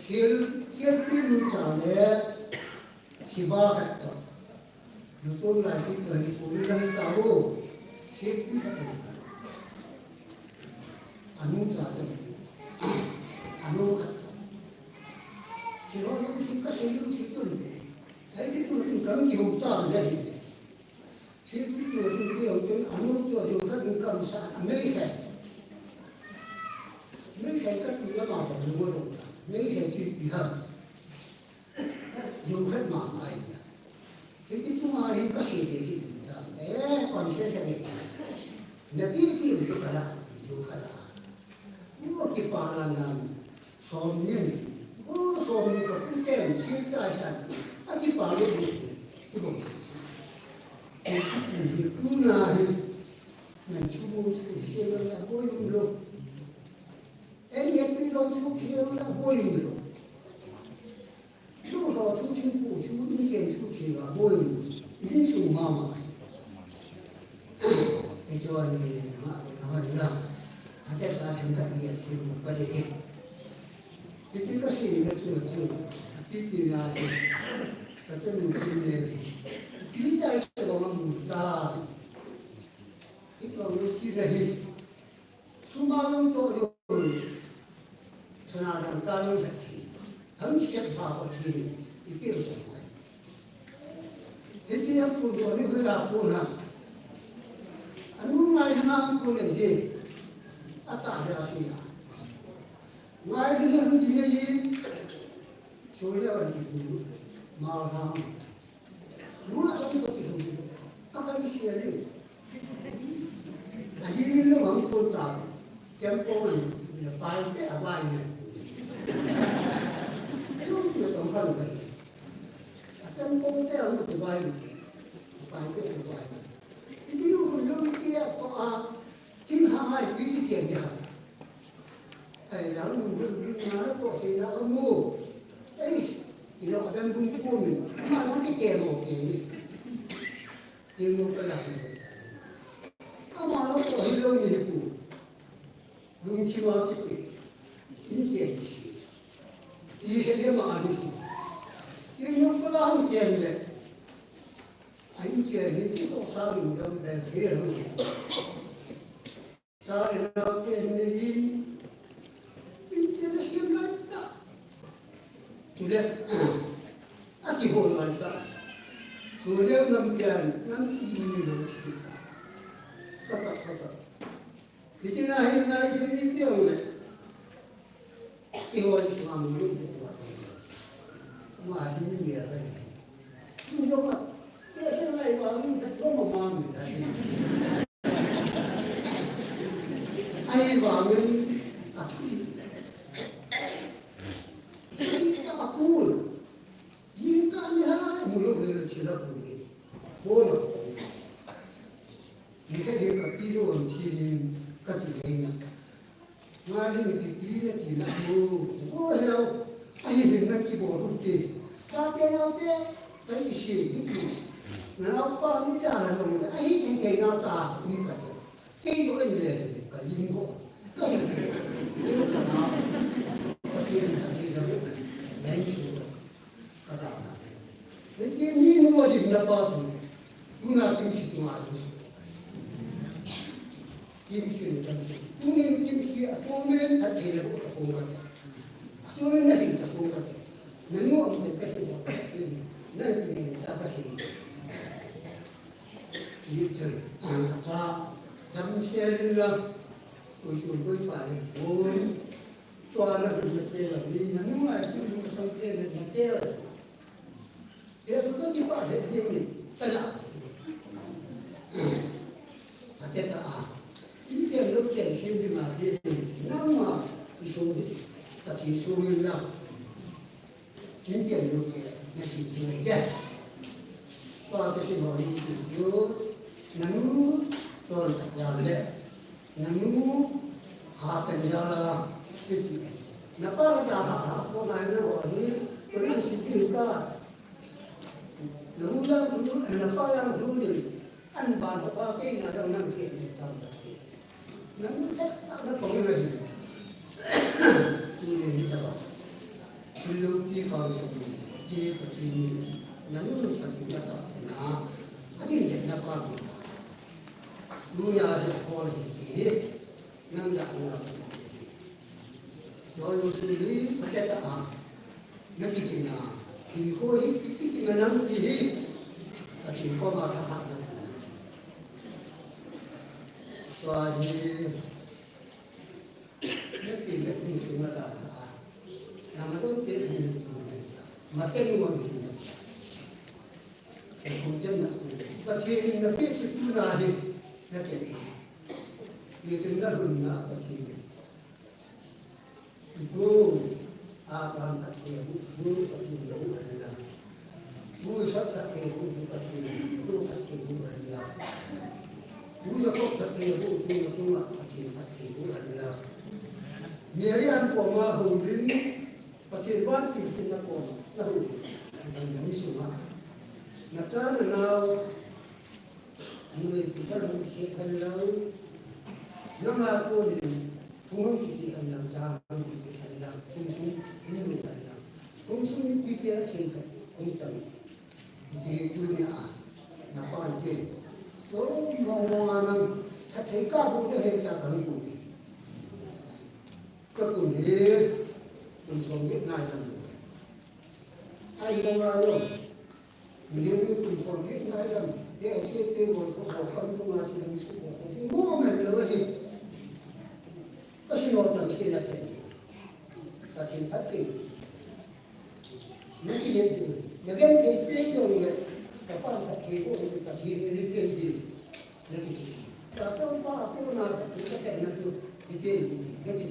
Chiên pin trả lệ thì ba cái đó lúc tôi lại xin người phụ nữ đang tao chiên pin cái đó anh trả lệ anh cái chỉ nói những cái gì những cái tuần cái tuần cấm nhiều ta đây chiên pin rồi những cái ông anh rồi những cái cầm sa mấy cái các thứ nó bảo là mua đồ mấy cái chuyện gì hơn dùng hết mạng này thì chúng ta hiện có gì để đi ta còn sẽ này là biết cho cả là dùng cả là mua cái bàn làm xóm nhân xóm cái cũng kèm xin tài sản cái bàn nó được cái bông thì cũng là mình chú mua cái xe là mua dùng luôn em nhận biết đâu chú kia là vô dụng rồi chú họ chú chính phủ chú ý kiến chú kia là vô dụng ý dụng mà cái cho này nó là anh ta thành cái gì thì một cái gì cái cái gì nó chú cái là cái chân mình này lý giải cho nó một ta cái con cái này số mà nó tôi Senadang kalau lagi, hanya siapa bagi itu semua. Jadi aku dua ni kerap pun anu ngai ham pun lagi, ada asia. Ngai dia hanya jadi, soalnya orang itu malam, semua orang itu betul. Apa yang dia ni? Aji ni lo orang pun tahu, tempoh ni, lepas itu apa ini? Itu dia tongkang lagi. Macam kau tu orang tu baik, baik tu baik. Itu orang dia apa? Cina mai pilih dia. Yang mungkin mana tu sih nak kamu? Ini ada bumpun. Mana kita kemo ni? Kemo kelas ni. Kamu tu hilang ni tu. Bungci waktu ini dia mahu ini yang pelan cendek ini cendek itu saling dan kira saling nak ini tidak siapa tak sudah aki hormat tak sudah nampian nanti ini kita kata itu naik ini dia oleh Iwan suami itu buat semua ini dia kan. Mencoba biasa naik bangun tak mau bangun. Air bangun aku ini tak akul. Jika ni mulut dia cerita begini. Bola. Jika dia ketiru sini ketiru Ngali ni kita oh hello, ayi benda kita bodoh ke, tapi nanti tak isi itu, kenapa ni dah lalu, ayi tinggal nata ni kan, kita ini kalimbo, itu kenapa, kita lain sudah kata, jadi ni wajib dapat tu, guna tinggi tu macam Kimsi ni kimsi. Tumen kimsi, tumen at kailan ko tapungan. Tumen na rin tapungan. Nanu ang pagkasi mo. Nanti tapos ini. Itu ang kata jam share lang. Usul ko ipare. Pun tuara berbetul lagi. Nanu ay tu sampai betul. Dia tu tu ipare dia ni. Tanya. Ada tak? Ini yang lokal sendiri macam nama isu ni, tapi isu ni lah. Ini yang lokal nasi je. Kalau kita boleh isu, nanu tuan jalan, nanu apa jalan itu. Napa jalan? Apa mana orang ni? Orang sendiri kan. Nanu yang dulu, napa yang dulu. An ban apa ke? Ada orang yang tahu. nắng chắc nó còn cái gì tôi nghĩ là tôi lưu ý vào sự chia của tôi nắng lúc mà chúng ta tập na cái gì nó còn dunia adaคนที่นั่งอย่างนั้นโดยสุดที่ประเทศอ่ะนักกิจนาที่เขาที่นั่งที่ที่เขามาทำอะไรตัวนี้นักกิจนักกิจมาทำอะไรนั่งต้องเต็มมาเต็มวันนี้คุณจะนั่งประเทศนี้นักกิจที่นั่นNanti, dia tinggal rumah apa sih? Ibu apa nak dia? Bu pasti jauh adalah. Bu satu tak bu pasti bu pasti bu adalah. Bu jauh tak bu cuma pasti bu adalah. Miriam koma hulun pasti banti kita koma. Tahu? Dan ini semua. Macam now. Người thì sao không sẽ cần lâu nó là cô thì không chỉ cần làm sao không chỉ cần làm không xuống như người cần làm không xuống như kia sẽ không chẳng thì tôi là con gì số mong mà thấy cả bộ cái hệ là cần của gì cái cùng gì mình sống biết này là ai không nói đâu nếu như mình sống biết này là để sẽ tiêu một cái khẩu phần trong là chỉ là sự thì mua mình là gì có xin lỗi rằng khi là thế là chuyện phát triển những cái gì những cái gì rồi người các bạn phát triển của người ta thì những cái gì những cái gì và trong đó cũng là những cái này là cái gì cái gì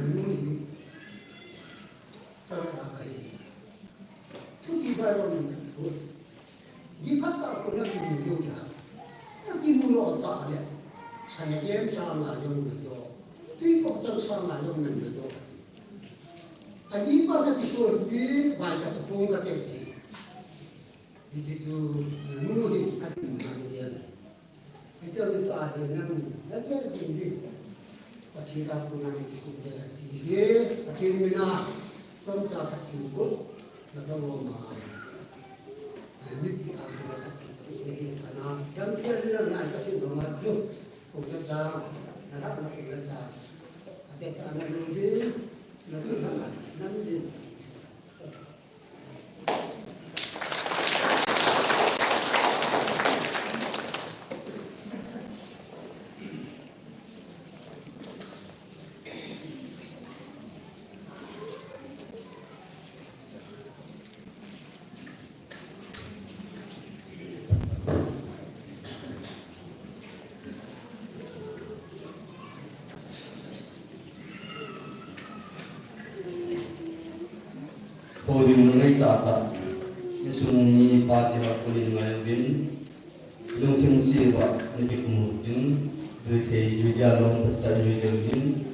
những gì trong đó cái thứ gì đó là mình Jika tak pernah dimulia, nak dimulia tak ada. Saya jem sama yang betul. Tuy có trong sama yang betul. Aji pada disorbi baca tepung kata itu. Itu nuhi kata dia. Itu ada yang nanti ini. Pasti tak pernah disebut dia. Pasti mina tentang kata Nada lama. Ini karena yang saya bilang naik kasih nomor tu, untuk jam, nak nak jam. Ada tangan dulu, nanti. Podium ngai tata isuni pati wa kulin ngai bin lungking siwa nikik mungkin duite juga long percaya bin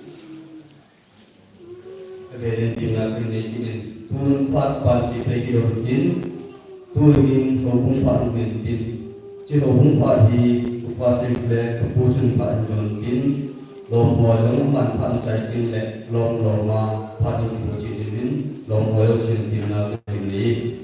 kebeden tinggal bin turun pat panci pegi bin turun hubung pat bin ci hubung pat di upasing ble kepusun pat bin long boyong man pat cai bin le long loma pat puji bin long boyong sin bin na bin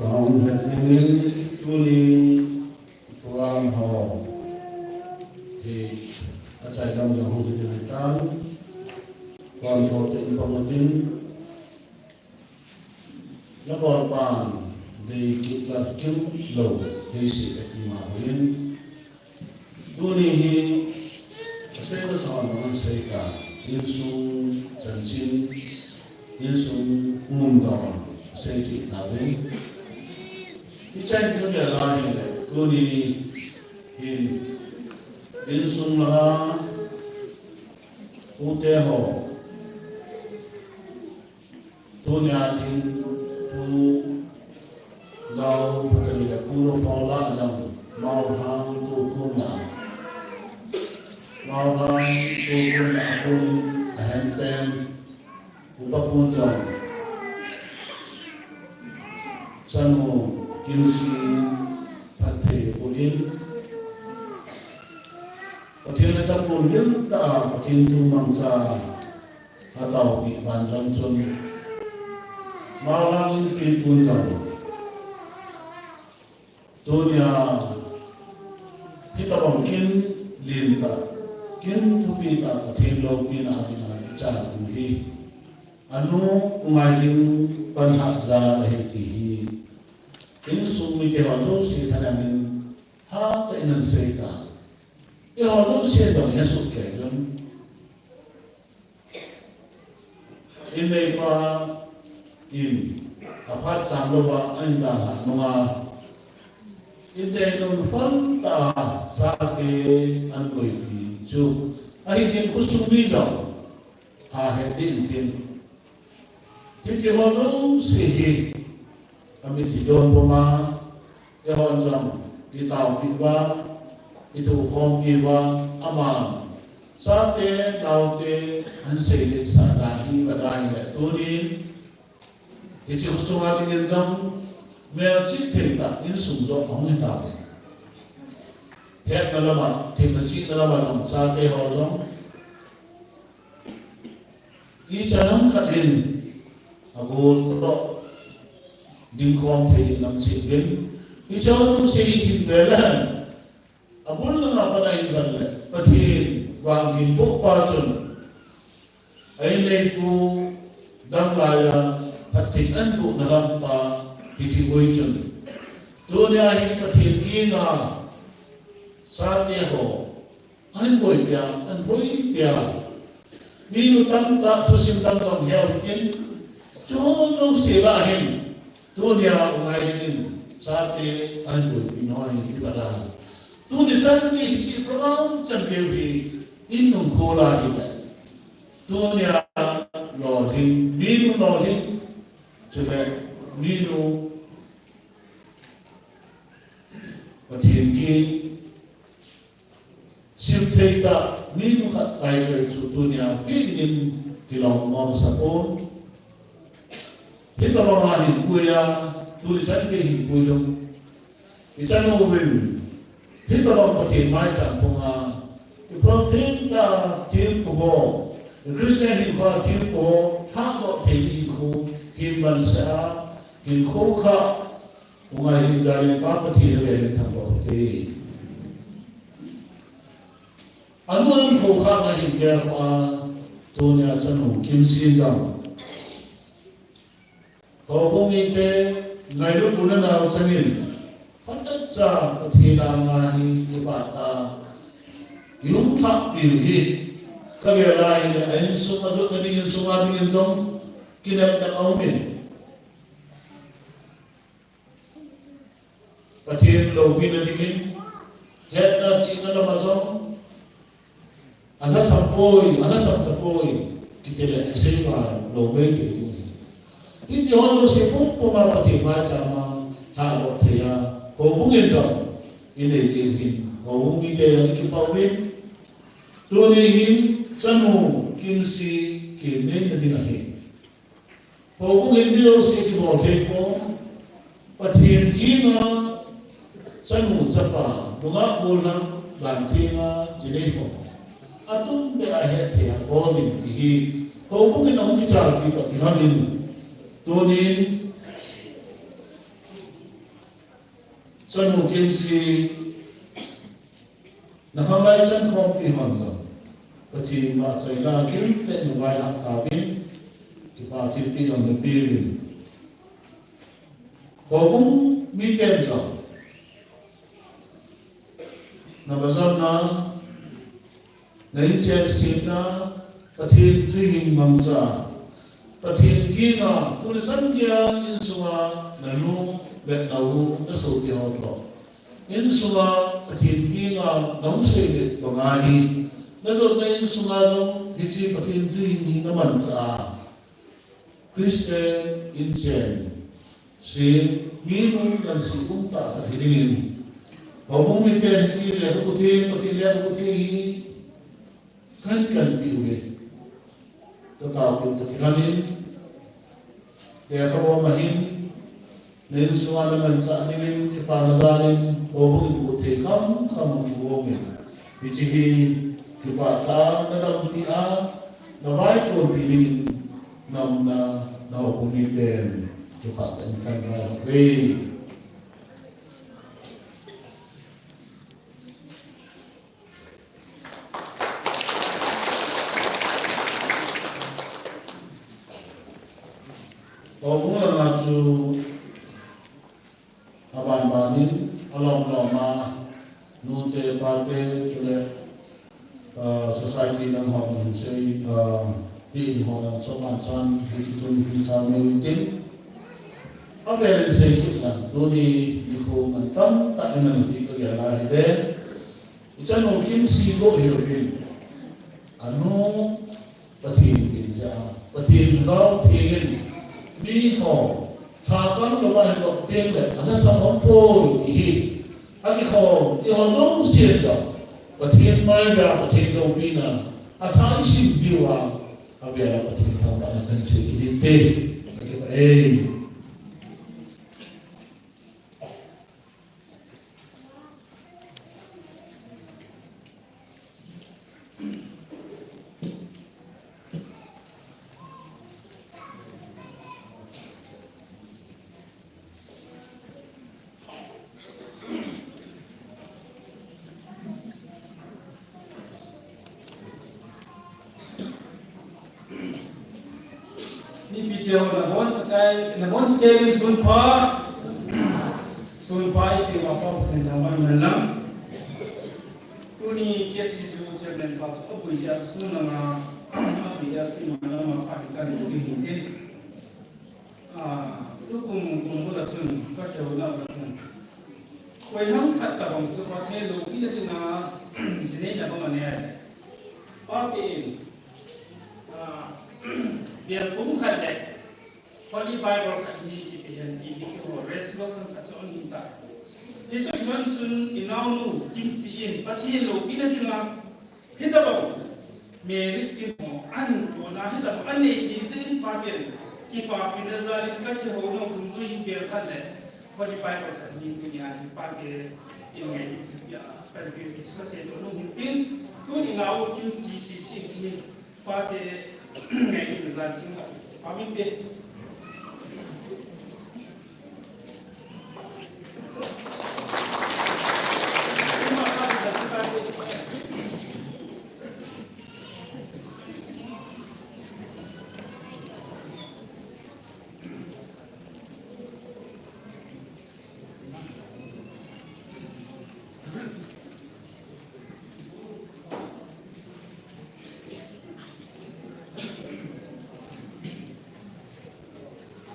Ông ini tuli tuang ho di acai dong yang ho diberikan kontrol pengetin lapor pan di kita kim low di si ekimawin tuli hi saya bersama dengan saya ilsung janjin ilsung ngundong saya cikawin Ican itu adalah ini, kuni in sumlah uteho, tunyatin tu lau perkara puro pola dalam mau hang tu kuna pun hempen upah punjang sanu kinsi pathe uin pathin na chapun yin ta pathin tu mangsa atau bi banjang chun malang ki punjang dunia kita mungkin linta kin tupi ta pathin lo kin adina cha hi anu ngajin panhakza lahiti in sumi ke hono si thanamin ha ta inan seita e hono si dong yesu ke don in nei pa in apat changlo ba anda na nunga in dei non fon ta sa ke an koi ki chu ai din kusumi do ha he din tin Hindi hono sihi kami tidon puma ehon jam itaw kiba itu kong kiba ama sate taute hanse sa dahi badai le tunin iti usunga tingin jam mer chik theta in sumjo ong itaw het na lama teknologi na lama jam sate ho jam I janam khatin agul ko dingkong thei nam sitin ichon sei hindelan abul nga panai balle pathin wangin bo pachun ai nei ku danglaya pathin an bu nalam pa pichi boichun dunia hi pathin kinga sate ho an boi pya minu tam ta thusim tam tong heo tin Chong sila hin dunia ngayin sate anjur pinoi ibadah tu ni chan ki hisi program chan dewi innung khola hiba dunia lodhi minu lodhi chile minu pathin ki simtheita minu khat kai ke chu dunia pin kilong mong sapon Kita mengalami kuya tulisan ke himpuyo. Kita nubin. Kita mempatih macam punga. Iprotein ta timpo. Kristen himpa timpo. Hango teliku himban sa himkoka. Punga himjari papatih lebih tambo te. Anu koka na himger pa dunia canu kimsin jam. Kau ite ngailu punan dah sengin, patat sa pathina ngahi ibata, yung tak pilih, kagaya ini ayin sumadut nadingin sumadingin dong kinap na kaumin. Pathin lobi nadingin, head na china na madong, ada sampoy, kita lihat siapa lobi kita. Hindi hono si pumpo mapati macam halo dia hubungin dong ini ini hubungi dia yang kipawin tunihin sanu kinsi kinin na dinahin hubungin dia si kibote ko patin ina sanu sapa bunga bulan lantinga jineho atun de ahet dia bolin dihi hubungin ang bicara kita kinamin Tunin sanu kinsi nakamay san kompihan ka pati matsay lagi te nuway ang kabin kipatiti ang napirin kung weekend ka nabazam na na-inchestin na pati tuhing mangsa Pathin kinga tulisan kia insunga nanu bet nau naso kia hoto insunga pathin kinga nau se bangahi naso na insunga dong hichi pathin tuhi naman sa Kristen inchen si minum dan si unta sa hidingin Ngomong miten hichi lihat putih lihat putih ini kan biulit tetapi untuk kinamin dia kamu mahin nên suan mình sa nên cái bàn ra nên ô bụng bụng thì không không bụng mình vì chỉ cái bàn ta nó đâu đi nó vay của mình nằm đầu của mình tiền cái bàn ta cần phải đi Ông là chú aban banin alom loma nute parte chule society nang hom sei di ho so man chan di tun di sa mi tin ave sei ki la do di ko man tam ta nan di ko ya la de chan no kim si go hero bin anu pathin ki ja pathin go thigin đi hồ thà con nó vào học tiếng đấy, anh sao không phô thì anh đi hồ nó xịt rồi, và thiên mai ra và thiên đâu đi nè, anh thấy xin điều à, anh về là thiên thằng bạn anh sẽ đi tê, cái vậy. Ni video na bon sky sun pa ti wa pa thang jaman melam tuni kesi ju chairman pa so bu ja sun na ma bi ja ti ma na ma pa ka ni ki hindi tu kum la sun ka ke la sun koi ham khat ta bang su pa the lo bi na na jine na ba ne pa ke biar pun khadle fali bible khadni ki bihan di ko resolution ka chon hinta isu man chun inaunu kimsi in pati lo binatinga hitaba me riskin mo an ona hitaba an ne ki zin pakel ki pa binazari ka ki hono kunzu hi biar khadle fali bible khadni ki ya pakel in ngai ya per ki isu se do no hintin kun inawu kimsi si ti pakel ngày thời gian sinh hoạt phá minh tiền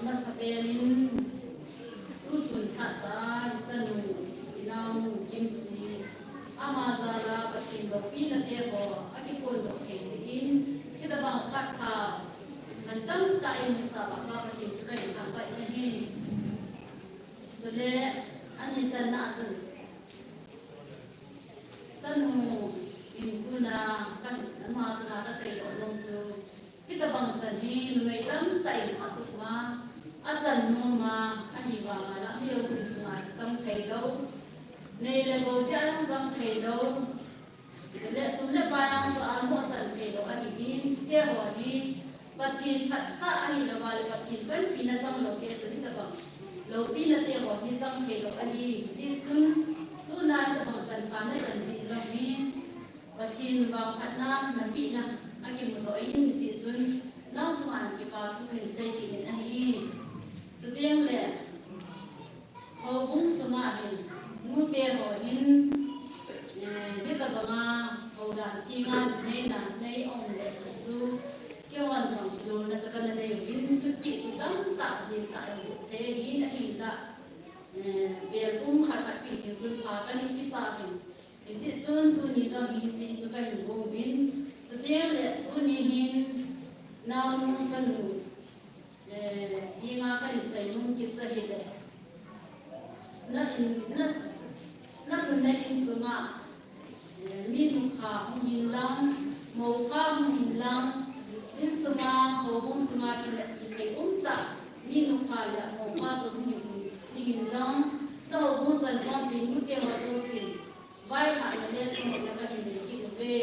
Masaperin tusun kata sanu inamu kimsi amazala patin dopina tebo akipon do kesin kita bang kata nantang tain sa baba patin sukai kata ini sule ani sana sanu intuna kan nama tu ada saya orang tu kita bang sani numai tam tain atukma azan noma ani wa la bio sin ngai sam khai do nei le go ja sam khai do le sum le pa yang to al mo san khai do ani in ste ho ni pathin phat sa ani lo wal pathin ban pina sam lo ke tu ni ta ba lo pina te ho ni sam khai do ani si sun tu na ta ba san pa na san si lo ni pathin wa phat na na pi na aki mo do in si sun nau chu an ki pa tu pen sei ti ni ani Setiap le, kau pun semua hin, mungkin kau hin, kita banga kau dah tinggal sini dan nei on le, so kawan orang dulu nak cakap nei hin, tapi kita tak hin tak teh hin hin tak, biar pun harap pilih sun pakai kisah hin, isi sun tu ni tu hin si suka hin bom hin, setiap le tu ni hin, namun sanu. Ima kan saya mungkin sahile. Na in semua minukah menghilang, maukah menghilang, in semua hubung semua kita unta minukah ya maukah semua in zong to bu zan kon pin mu ke wa to si vai ma na le to na ka in de ki ve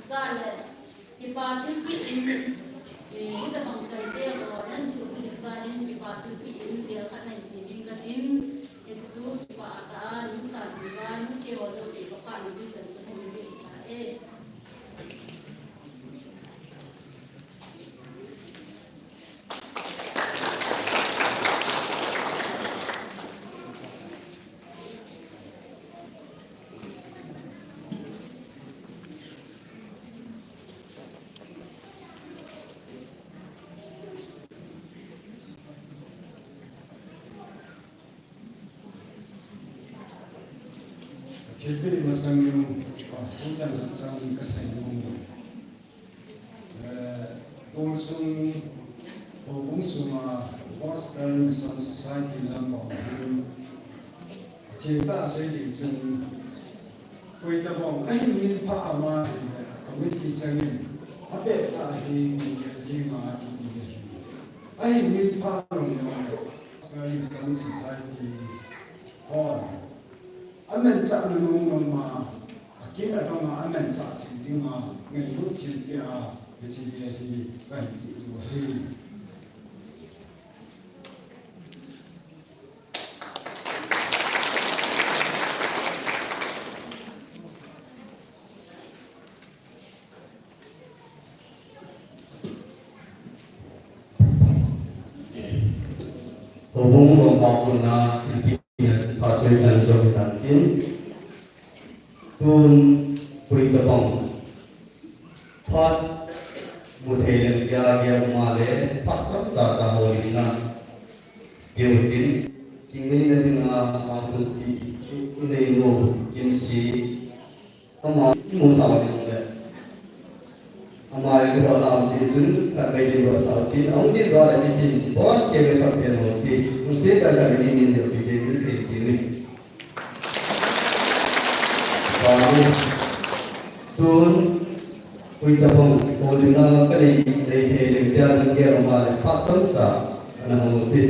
ga le ki pa tin pi in kita bang cai te ro nan su ni zanin ki pa tin pi in bel ka nai ti bin ka tin Yesu ki pa ta nu sa bi ba mu ke wa to si ko ka ni ji zan su ni de ta e Jadi masang yung hujan hujan kasih yung tolsung hubung suma Gospel Mission Society lambang kita saya di jeng koi tabong ay min pa ama committee jengin abe ta hi jima ay min pa nong Gospel Mission Society hall amen sa nung ma akin na ma amen sa ting ma ngai lut chin pia bisi dia hi bai tu hi hubung lompat na Pakai sanjung tantin, tun kui tabong, pat mutein dia male, pakai tata holina, diutin, tinggi dari ngah di ini no kimsi, ama musawa yang ada, ama itu dalam jisun terkait dengan sautin, angin dua ini bos kebe pakai hoti, mesti terkait ini dia tun kui tabong holina kali dari dia male, pakai sa anak hoti.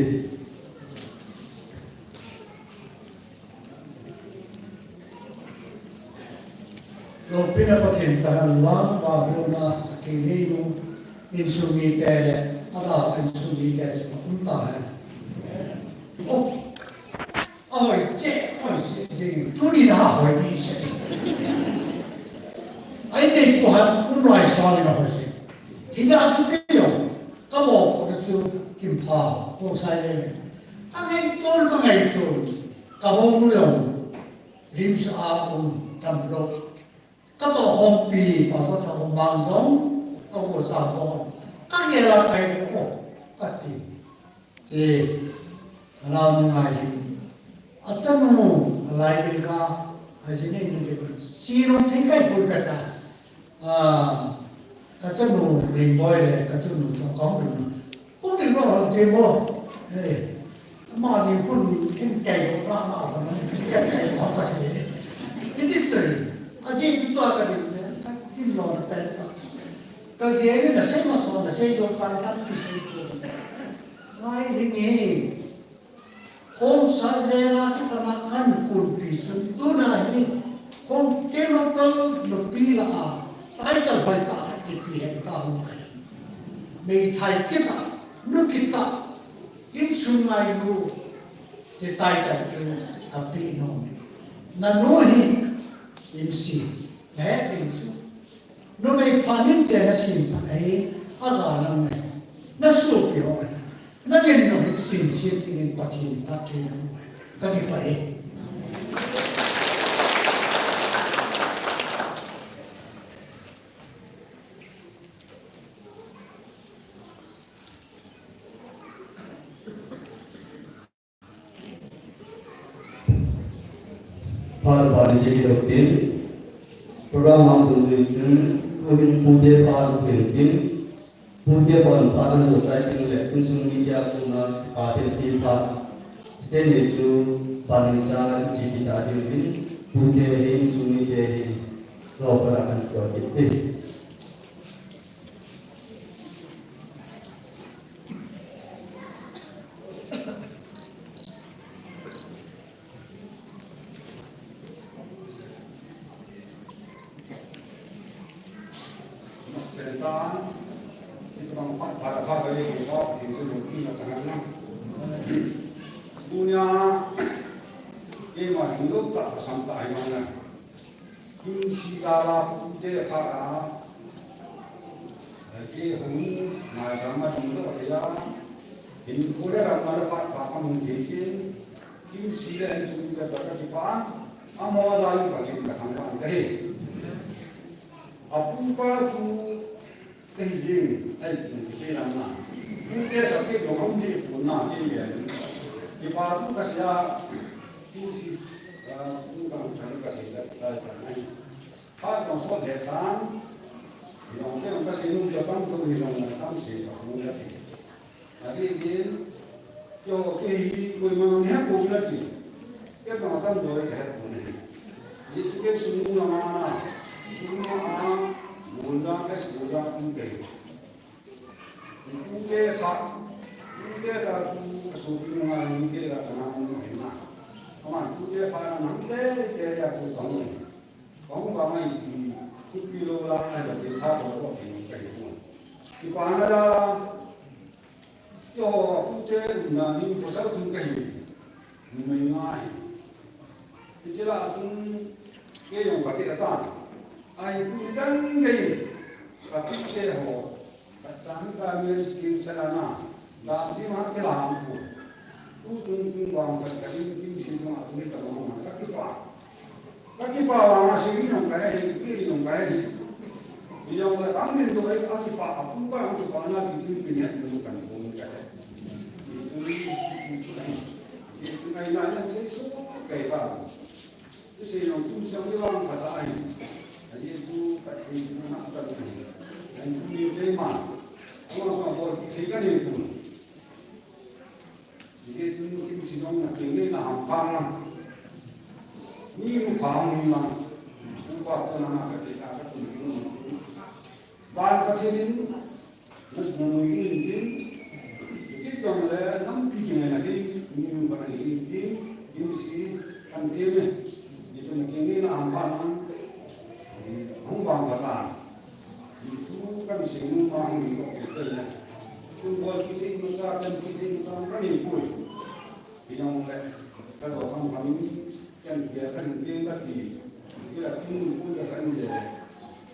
Lo pinapatin sa Allah bago na kinino insumite ada insumite sa puntahan. Oh, ôi chết, ôi gì, tôi đi nào hỏi đi sẽ. Anh này của hắn cũng nói sao đi nào hỏi gì. Thì ra tôi thấy rồi, các bộ cái sự kiểm phá, không sai lên. Anh ấy tôi có ngày tôi, các bộ nuôi ông, rim sa cầm lộc. Các tổ hồng bì và các tổ hồng mang giống, các bộ sản phẩm, các nhà là cái của các tỷ. Thì làm ngày acan mu lai ka asini ni ke siro thinkai pur kata acan mu ring boy le katu nu to kong nu pun ni lo te mo ma ni pun kin kai ko ma ma ma ni kai ko ka ni ini seri aji tu ka ni tin lo ta ka dia na sai ma so na sai jo kan kan ki sai ko ngai ni không sai ra cái phần ăn cùn thì xuân tu này không chế nó có được pi là ai cần phải ta cái tiền ta không cần mình thay kita nước kita in xuân này lu thì tay cái api nó na nuôi in si thế in su nó mới phản ứng trên nó xin phải aga nó này nó sụp rồi nó nhìn nó cái chuyện xuyên thì nhìn bát hin tát hin cái gì vậy Par polisi doktin, program mampunyai kebin puja par kebin puja pon paran bocai tinggal unsur media guna paten tiba seni itu bangsa cita kebin puja ini suni jadi operakan projek. ta thì bằng phát phá phá về cái đó thì cái lúc đi là thằng năm dunia cái mà chúng lúc ta sáng tạo mà này kim si ra là cũng thế khá là cái hùng mà sáng mà chúng ta phải là hình cố để làm mà phát phá cái mông thế chứ kim si là anh chúng ta bắt cái phá amo ra những cái chuyện thằng năm đấy apa tu tinggi ai kisi lama mungkin sakit orang di punah ini ya di baru kasih tu si bukan saya kasih kita ini hal yang soal datang yang kita kasih ini Jepang tu ni orang datang si orang jadi tapi ini yo kei koi mana ni aku nanti kita macam dua hari punya itu kita semua mana semua mudah es mudah mungkin mungkin tak kesulitan mungkin tak tenang mungkin lah kawan mungkin pada nanti dia aku kamu bangai di kilo lah ada cerita baru ini kayak di mana lah yo mungkin nanti pasal mungkin mengenai itulah pun dia yang pakai datang ai cũng chân gì và cũng chế hộ các sáng ta miên xin sẽ là nào làm gì mà cái làm của cũng cũng bằng cái kim xin mà cũng biết là các cái bà mà suy nghĩ nông cái bây giờ là 8 年多cái bà cũng có cái bà là bị cái nhận được cần cũng cái thì ngày nay nó sẽ số cái bà cái gì nó cũng sống như long thật là jadi itu kasih nak tak ni, dan ini tema, orang buat tiga ni pun. Jadi itu mungkin sidang nak ini nak hampan lah, ni mukham ni lah, muka pun nak kerja kerja tu. Bal kerja ni, mungkin kita mula nampi jangan lagi, ni bukan ini mesti kan dia ni, itu mungkin ini nak hampan lah. Không bằng cả là itu kan semua orang itu kita tu buat kita kita dan kita kan ini pun yang kalau orang kami kan dia kan dia tadi dia pun kan dia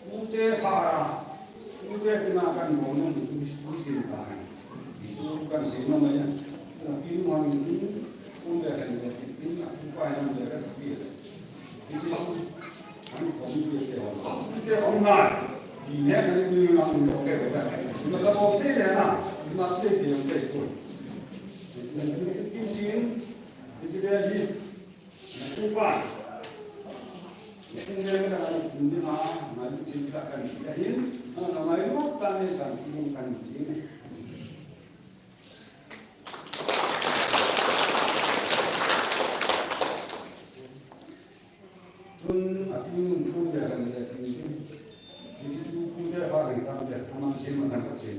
mungkin para mungkin kenakan momen itu kan itu kan semua tapi orang itu pun dia kan dia ini apa yang dia kata itu cái ông này thì nhé cái như là mình có cái vậy mà các bộ thế này là mà sẽ thì ông cái tuổi kim xin thì cái gì cũng phải cũng như là mình mà chúng ta cần cái gì nó máy móc ta nên sản không cần gì này pun aku pun dia akan dia ini di situ pun dia pakai tam dia tamam sih makan kecil.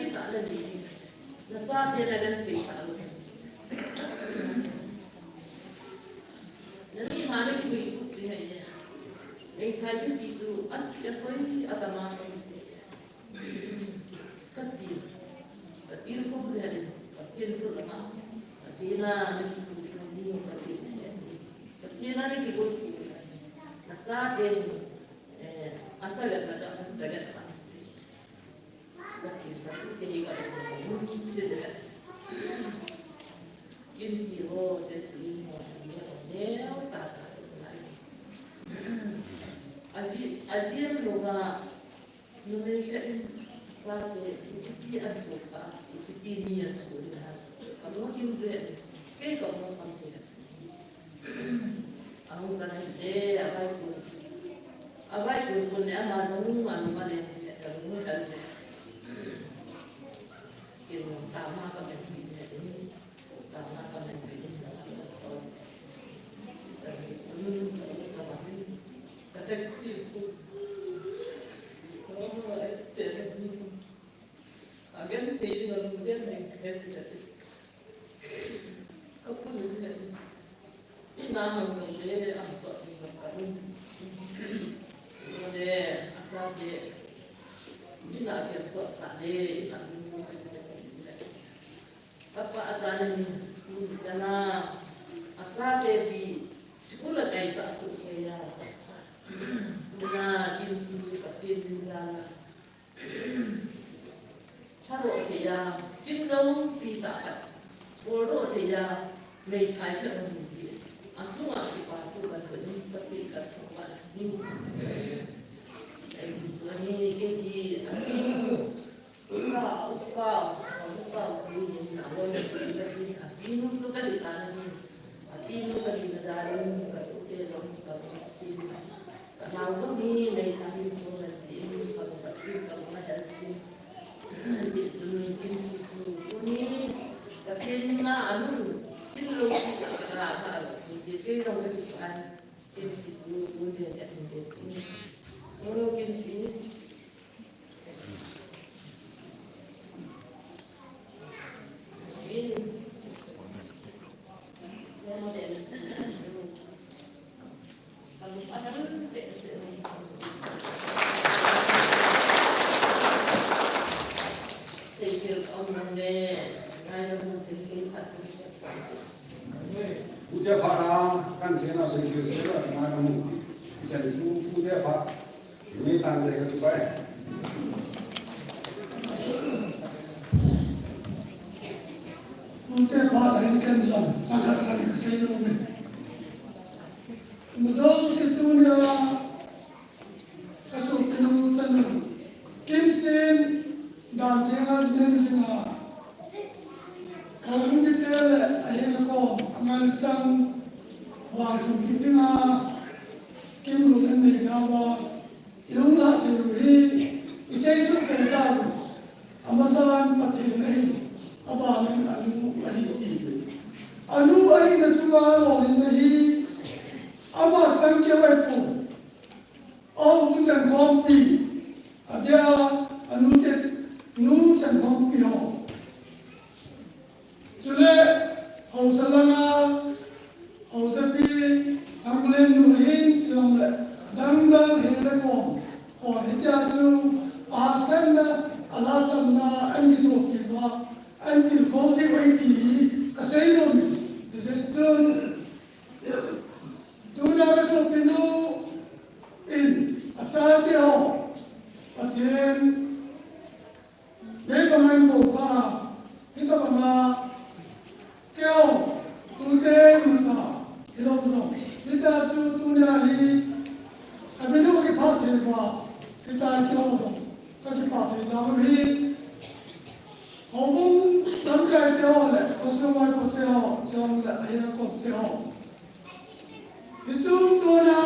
kita lagi. Nasa dia dengan kita. Nanti mana kita ikut dia ini. Yang kali itu asli apa ini agama ini. Katil ko boleh, katil ko lama. Katina ni kita katina ni kita. Nasa dia asal jagat sah. Kimsi ho setli ho ne ho sasa azir loga numekan sate di advoka di niya sekolah kalau kimse ke kamu kamse aku sana je abai pun ne amanu mana kalau ada kira tama kami ini tama kami ini so kata itu kalau ada agen page dalam dia naik jadi kapal ini nama dia asal ini kapal ini asal dia ini nak dia asal sade nak apa asalnya ni jana asal di sekolah kaisa sukai ya na kimsi kapil jana haro dia kimno pita bodo dia mei kai ke ni ansua ki pa tu kan ni tapi kan tuan ni ni ke di uka ni na boleh kita ni pinu suka di tanah ni pinu ka di negara ni ka tu dong ka mesin kalau tu ni dari kami tu nanti ini kalau kasih kalau ada sih itu mungkin situ ni tapi ni mah anu itu kita kerana jadi orang kita ini situ boleh jadi ini mungkin sih ini yang model kalau ada Udah para kan sena sekir sena mana mungkin bisa itu udah pak ini tanda yang baik. Udah pak lain kan sangat saya ni. Mudah situ ni kasut tenung tenung. Kimsen dan jangan jenengan. Kalau kita ayat ko amal sang waktu kita kim lu ni gawa yung lah teori isai su kerja amasan pati ni apa ni anu ahi na suka lo ni ama sang kewai pu oh bukan kompi ada anu nu cang kompi ho Sudah, hausalana, hausapi, anglen nuhin, sudah dangdang helakom, oh hitiatu, asanna, alasanna, angitu kiba, antil kosi waiti, kasayoni, jadi tu nak sopinu in, asal dia, ajen, dia pemain bola, kita pernah kau tujuh masa hidup tu, kita tu dunia ini, tapi ni bagi parti apa, kita kau tu, bagi parti zaman ini, orang sampai tiada, orang tiada, jangan ayah kau tiada. Itu dunia,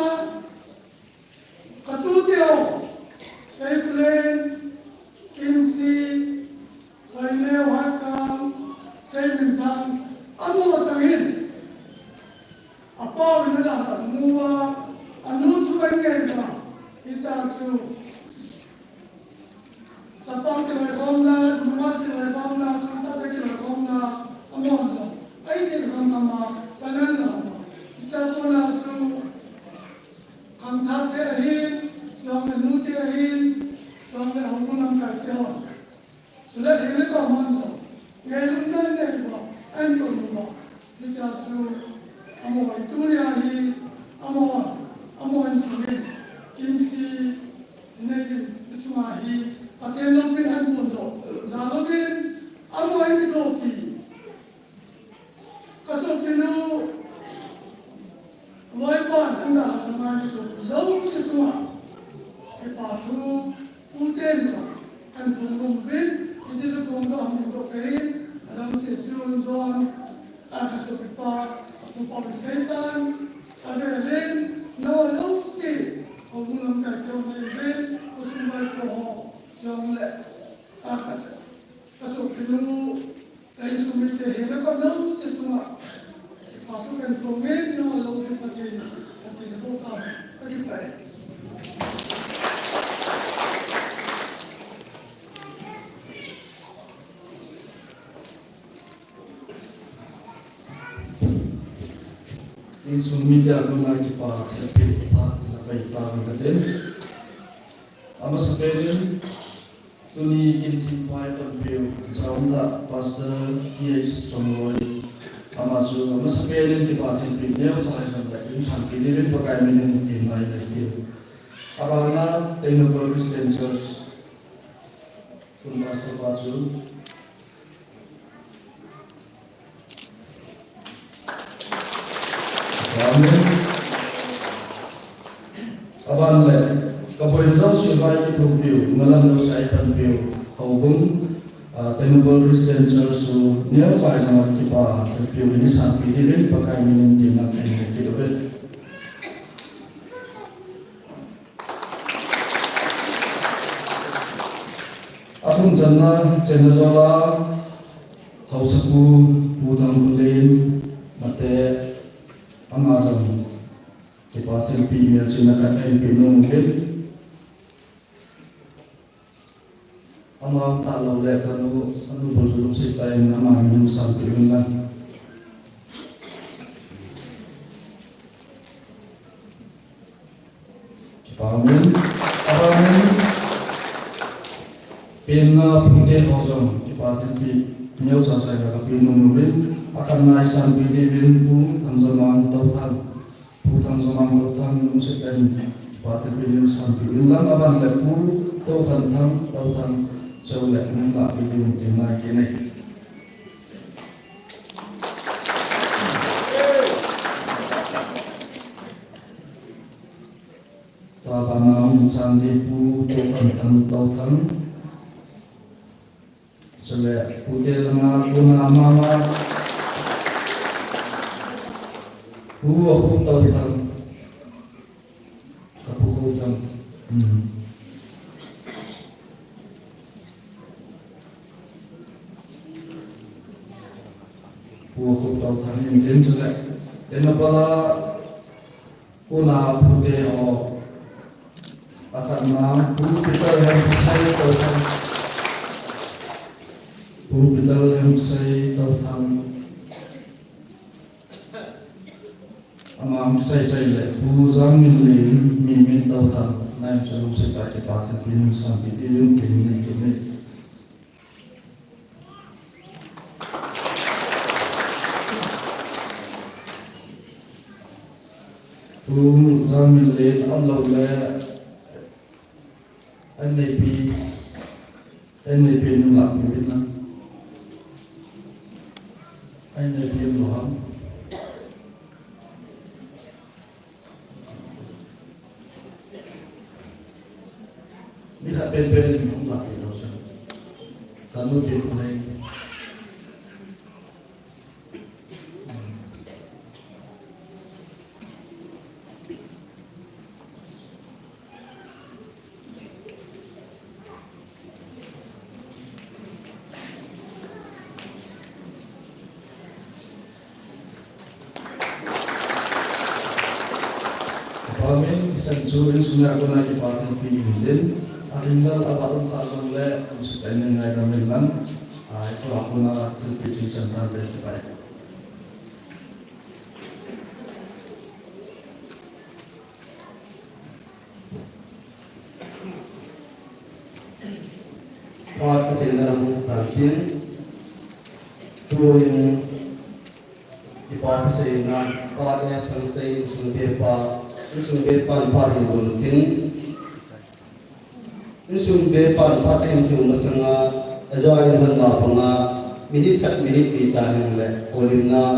katu tiada, saya plan, kimsi, lainnya wakam, saya minta. Anu macam ini, apa benda dah semua, anu tu enggak ada. Kita su, sapang kena kona, rumah te ahin sang le nu te ahin sang le hong nam kai te ho sule hele ko mon so ye lum na ne ko an to lu ba ni ta su amo ai tu ya hi amo an su le kim si ne ki tu ma hi aten lo bin an pun do za lo bin amo ai ki to ki ka so ki nu loi pan anda ma ni to lo se tu ma ke pa tu u ten do an pun lo bin isi su pun do am to ke adam se John ka so ki pa tu pa setan ada len no lo si hong nam ka ke o ne len ko su mai ko ho jong le ka so ki nu ai su mi te he na ko lo se tu ma pasukan pemain yang lalu seperti ini bukan bagi baik. In sumida guna kita lebih lebih tahu kan? Ama sebenarnya tuni kinti pai penpiu saunda pastor kies somoi amazu ama sebenarnya di batin pinnya saya sampai ini sampai ini pakai minum tim lain lagi. Abangna Technical Christian Church kun pastor bazu aban le kapoin zau sibai ki thupiu malam no sai panpiu haubung Technical Christian Church su nia sai sama ki pa thupiu ini sampai di pakai minum din nak ini ki dobet atung janna chenazola hausaku putang kulen mate Amazon kita therapy yang sinakan LP mungkin amam tak lalu anu berjuluk cerita yang nama minum sampai dengan pahamin pina putih kosong kita therapy nyau saya kalau minum mungkin akan naik sampai di binku tangzaman tautan musik pakai binu sampai bilang abang leku tautan jauh lek nembak binu timai kene tabanam sandipu tautan selek putih lengar kuna mama aku tahu kapuhutan aku tahu yang din selek dan apala kuna putih o akan mampu kita yang saya tahu yang saya tahu amam saya le puzang min tahu naik selalu sebagai pakai minum sampai di kini puzang le Allah le NAP nulak mungkin NAP nulak bisa bel-bel di rumah di dosa. Kamu dimulai. Amin. Sensurin sunnah kuna ki patin pinindin. Alinggal abarum kasole musibahnya ngai kamilan. Itu aku nak terpilih cinta dari baik. Phật có thể là một tảng kiến tôi di Phật có thể là Phật là sang say sung bê pan Phật hình bồn kín sung bê pan Phật em chung mà sang rồi mình mà phong minute đi cha hàng lệ olim na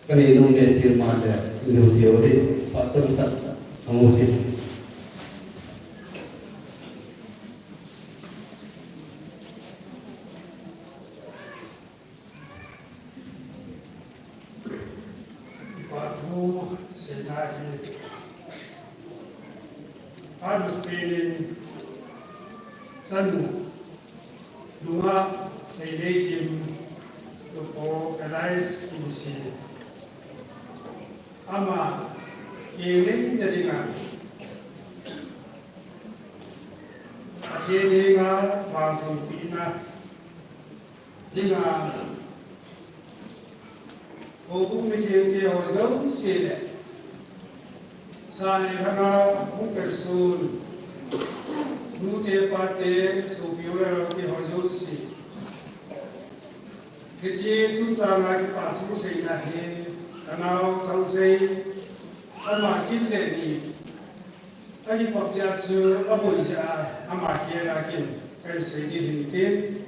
cái này nông nghiệp tiêu mà lệ nhiều đi Phật tâm thật ang mukit. Batu senahi harus pilih sanu dua lekim lupo kalais kimsi ama kini jadi kan kini nga bangkong pina dengan Hukuk mikir ke hozau sile, sani hanga hukersul, nute pate supiula ke hozau si. Kecil cuma lagi patu seinahi, kanau kau sei, amakin deni. Lagi papiat su abu ija amakin lagi kan sei dihintin.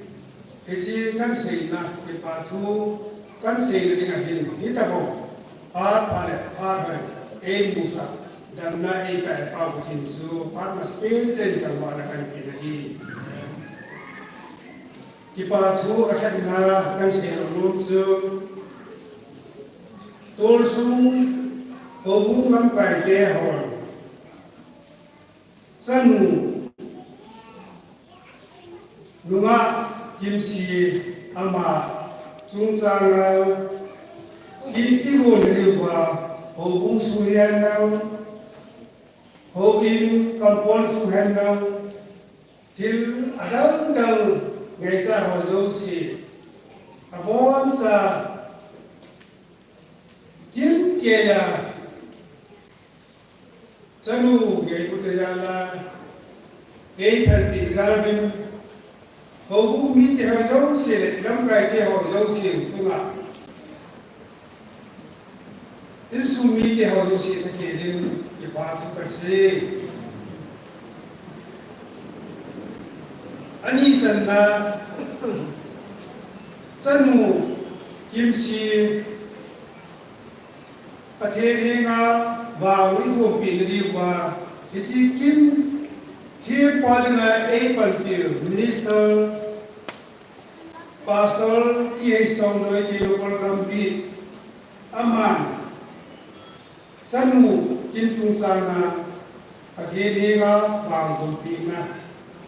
Kecil kan seinah ke patu. Kan sehingga dengan ini kita mau par musa dan naik ke pau kinsu par mas penten kalau ada kan ini kita tu akan na kan sehingga lumsu tolsum hubungan kaya hol sanu nunga kimsi ama Sungsang kipigon riba hubung suyan hubing kampon suhan til adam dang ngeja hozau si abon sa kin kaya chanu ge utayala thirty zalvin hầu mi thì họ giấu xì lắm cái kia họ giấu xì phương ạ đến su mi thì họ giấu xì thì đến cái ba tu cái gì anh ấy chân là chân mù kim si ở thế này nga vào những thuộc biển đi qua cái chi kim Here calling April Minister, Pastor T.A. Songloy, the local company, Aman, Chanu, Kim Sana, Atheniga, Bangkopina,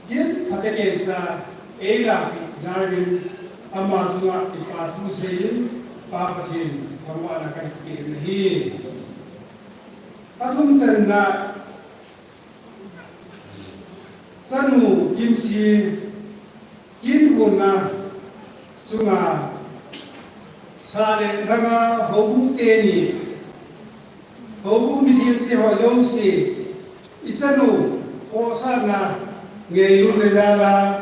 Kim Atakensa, Ela, Zarvin, Amazua, the Pasu Sayin, Papatin, Tawana Kankin, he. Asum Sana. Sanu kimsi kin guna sunga sare daga hobung teni hobung mitir ke hojong si isanu osana ngeilu lezala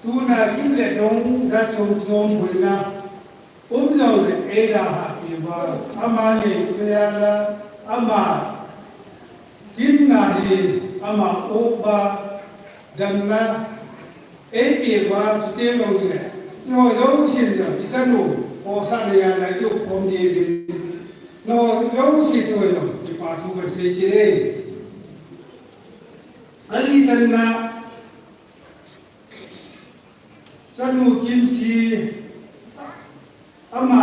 tuna kimle dong za chom bulna umjong le eda ha iba amane kriyala ama kinna hi ama oba dan na epi wa sute long ne no yo sin ja isanu o sa ne ya la yu khom ni bi no yo si so yo ki pa tu ga se ki re ali sanna sanu kim si ama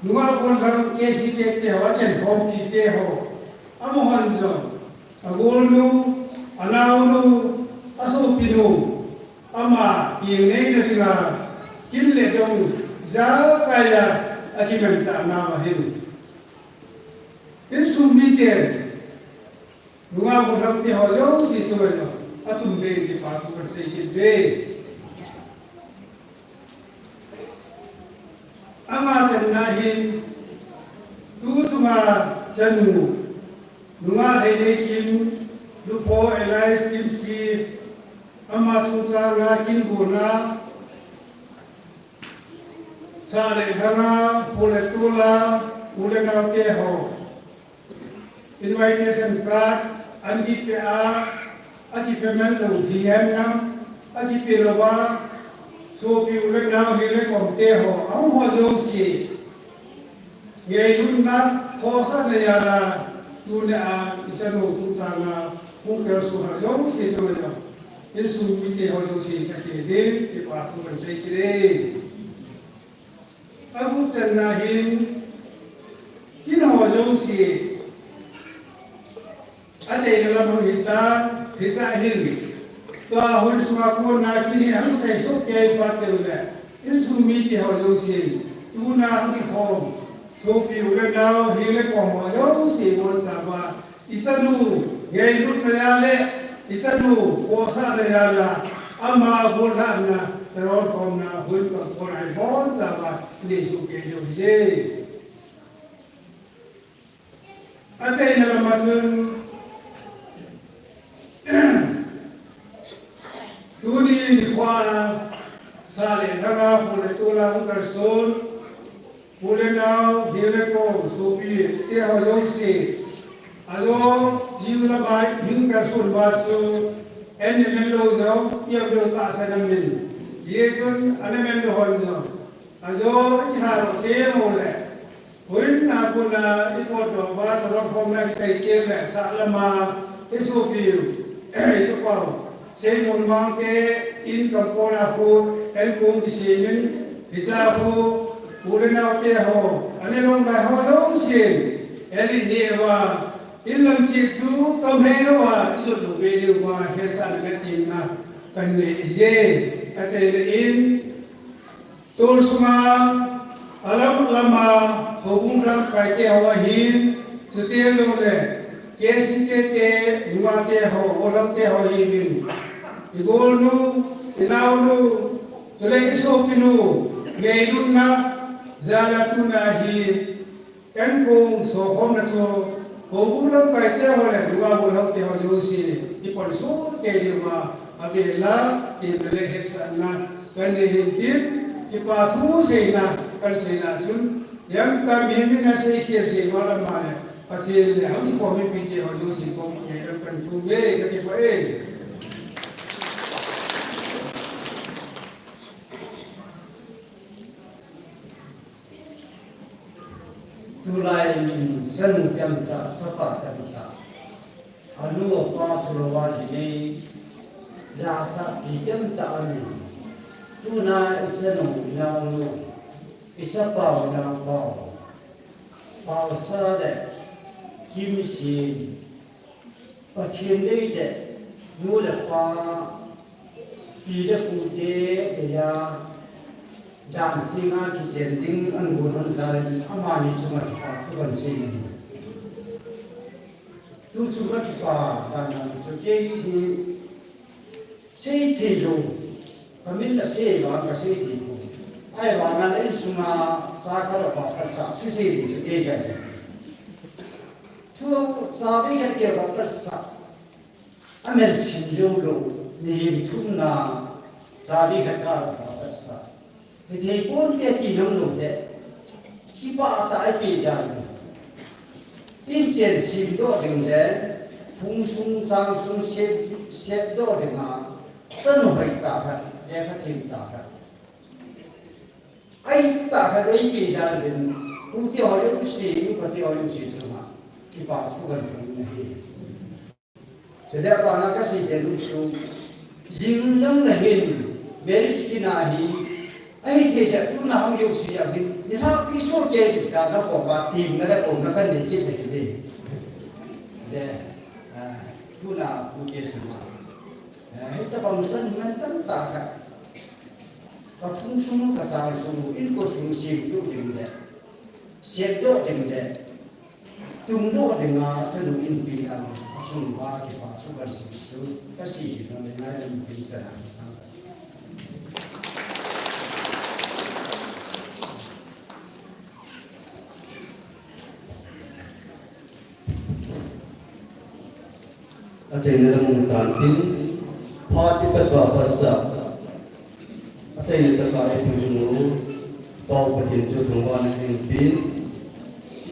nuwa kon ram ke si ke te wa chen khom ki te ho amo han jo agolu anaulu aso pinu ama yeng ne na kin le dong za kaya akiman sa na mahin in sumi te nuwa ko ram te ho yo si to yo atum be ki pa ko se ki be ama jan na hin tu suma janu nuwa le kim lupo elias kim si ama chuta na kin guna sa le thanga pule tula pule na ke ho invitation card andi pe a adi payment lo dm na adi pe lo ba so pi ule na hele kom te ho au ho jo si ye lun na ho sa ne ya la tu ne a isano tu sa na kung kaya so ha jo si jo jo Yesu mite ho jo si ta ke de ke pa tu kan sai kire abu chan na hin kin ho jo si a chai na la mo hin ta ke sa hin to a hul su ma ko na ki ni am chai so ke pa te le Yesu mite ho jo si tu na ki ho so pi u le na hi le ko mo jo si mon sa ba isanu ye ru na ya le isanu kosa na yala ama bolha na sarol kom na hul ka korai bon sama ni su ke yo ye achai na lamatun tuni khwa sale thanga pule tola ukar sol pule nau hele ko sopi te ho jo se alo jiwla bai hingkar sun basu enne melo do yabdo ka sanamin yesun anamen do honjo ajo kharo te mole huin na kuna ipodo ba tro khomna kai ke me salama esopiu to ko sei mon mang ke in kampona ko el kong kisinin hijabu purena ke ho anelong bai ho do sin eli newa ilam chisu kam he no wa isu lu be lu wa he san ga tin na kan ne ye a che le in tul suma alam lama hobung ram kai ke ho hin tu te lo le ke si ke te nuwa ke ho olam ke ho hi bin igol nu inaw nu tule ke so pinu nge lu na zala tu na hi kan kong so khom na so Hubungan kaitnya oleh dua bulan teologi di polisi kelima abela di Malaysia sana kan dihimpit di patu sena kan sena sun yang kami ini nasi kir sih malam mana pasti le harus kami pilih teologi kami akan tunggu kekipai tulai sen jamta sapa jamta anu pa surawati ni rasa di jamta ani tuna senu naunu isapa na pa sa de kim si pathin dei de nu de pa di de pu de ya dan singa ki sending an gunun sare amani cuma tu kan sini tu cuma kita dan tu jadi sei tilu kami tak sei bang kasih tilu ai bang ada semua sakar apa kerja sisi tu dia tu sabi kan dia kerja amen sinjolo ni tu na sabi kan kerja thì bốn cái kỳ nông nổi đấy khi bà tại bị rằng tin tiền xin đó đừng đấy phung sung sang sung xét đó đừng à sân hội tạ thật để phát triển tạ thật ai tạ thật ấy bị rằng đừng cũng tiêu hỏi lúc gì có tiêu hỏi lúc gì mà khi bà phụ gần cũng này thế ra bà nó cái gì để lúc xuống dính lắm là hình bé sĩ này ai thế chứ tu nào yêu gì à thì nó cái số tiền cả nó có và tìm nó đã ổn nó cần để cái gì để tu nào tu cái gì mà hết ta bằng sân mình tất cả và phun sung cả sao sung in có sung sim tu tìm để xét đó tìm để tung đó để mà sân in bị ăn sung qua thì phải sung cái gì cái gì nó mới nói mình tìm ra Aceh dalam mengkatin Parti Taka Pasa Acai Taka Ipunu Pau Patin Chu Thongwan Pin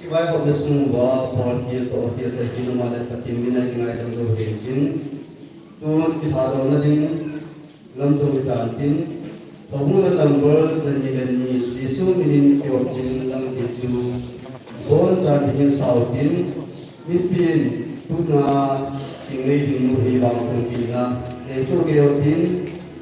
Iwai Hok Na Sungwa Paul Kiel To Kiel Sa Kinu Malai Patin Mina Ngai Dam Do Hin Tun Ithado Na Ding Lam Chu Tan Tin Pahuna Number Jani Jani Disu Minin Kyo Jin Lam Kichu Bon Chan Hin Sautin Mipin Tuna Tingai Dinu Hi Bang Tung Pina Nesu Geotin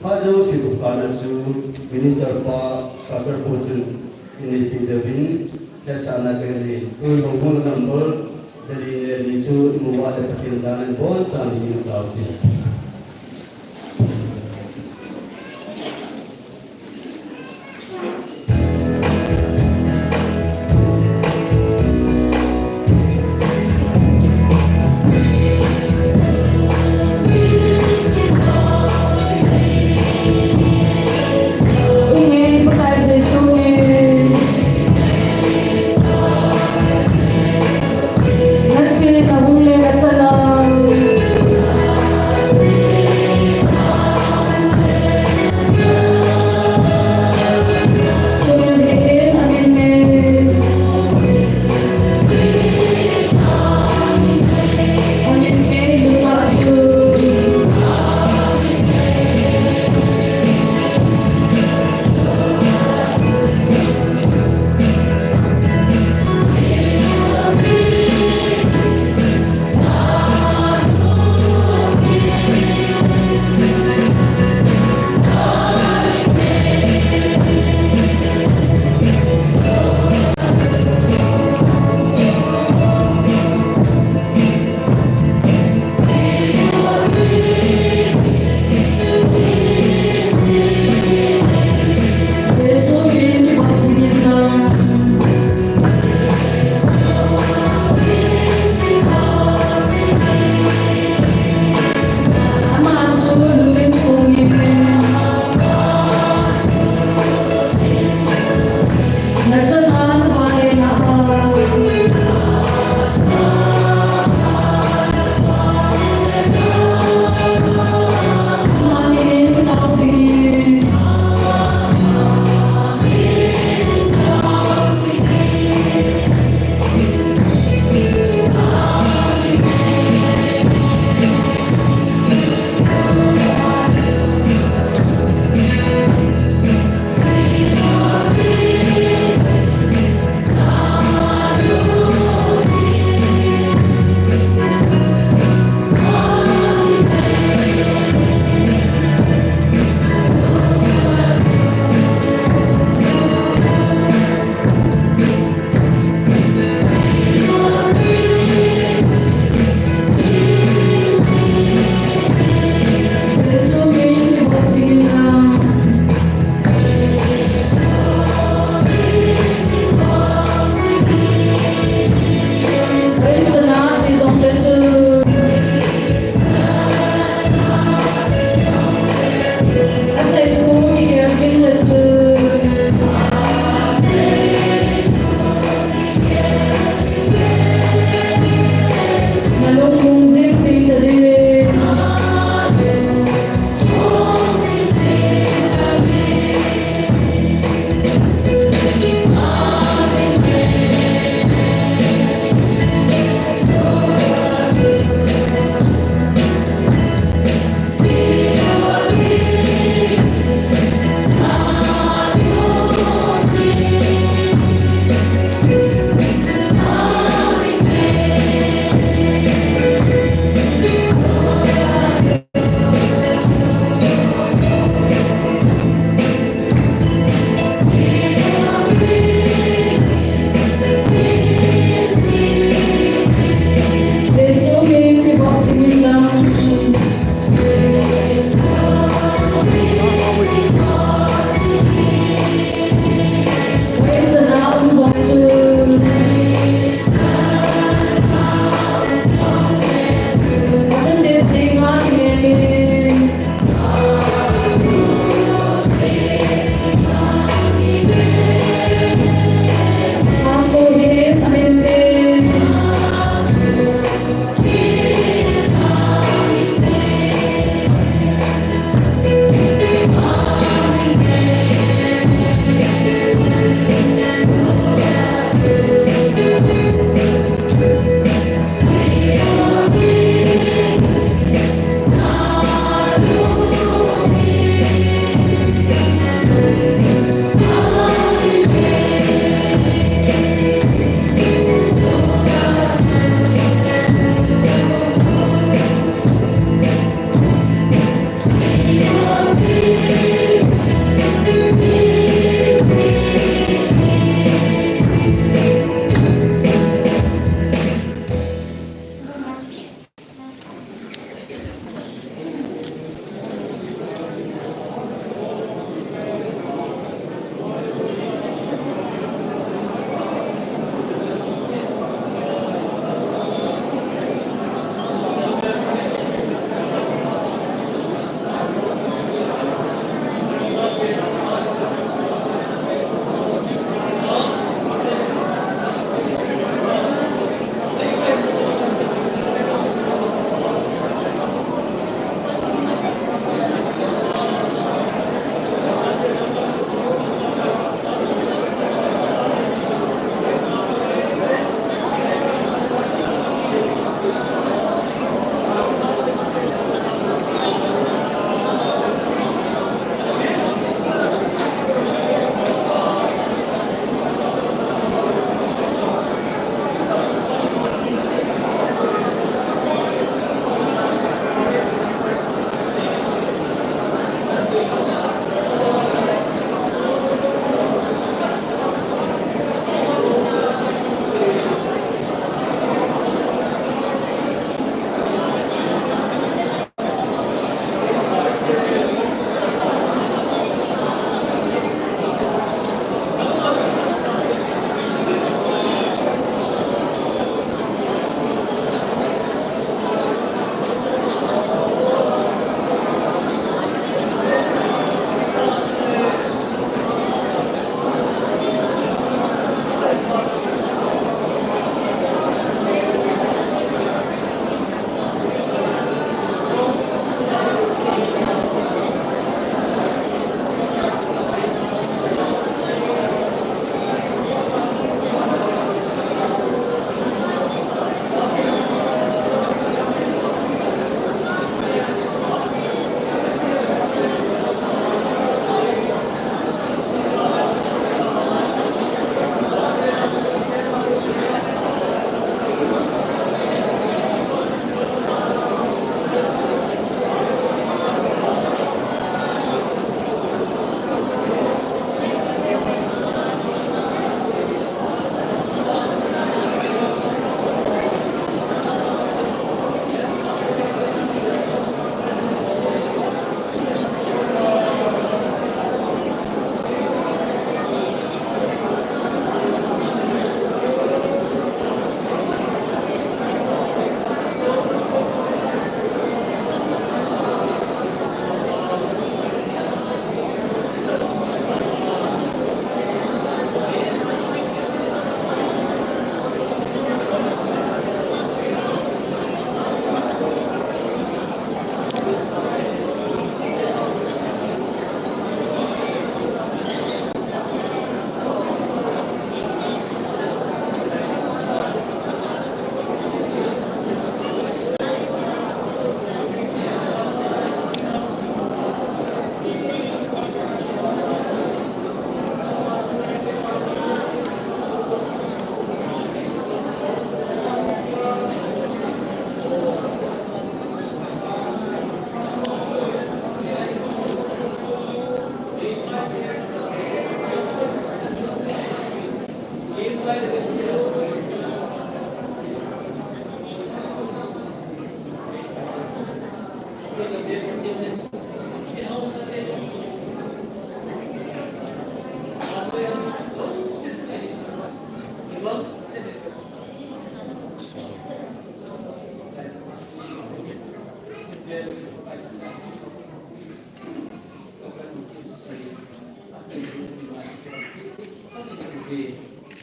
Hajo Sibu Kana Chu Minister Pa Kasar Pojun Ini Pidavin Kesana Kali Pahuna Number Jani Nichu Muwa Patin Janan Bon Chan Hin Sautin Let's see the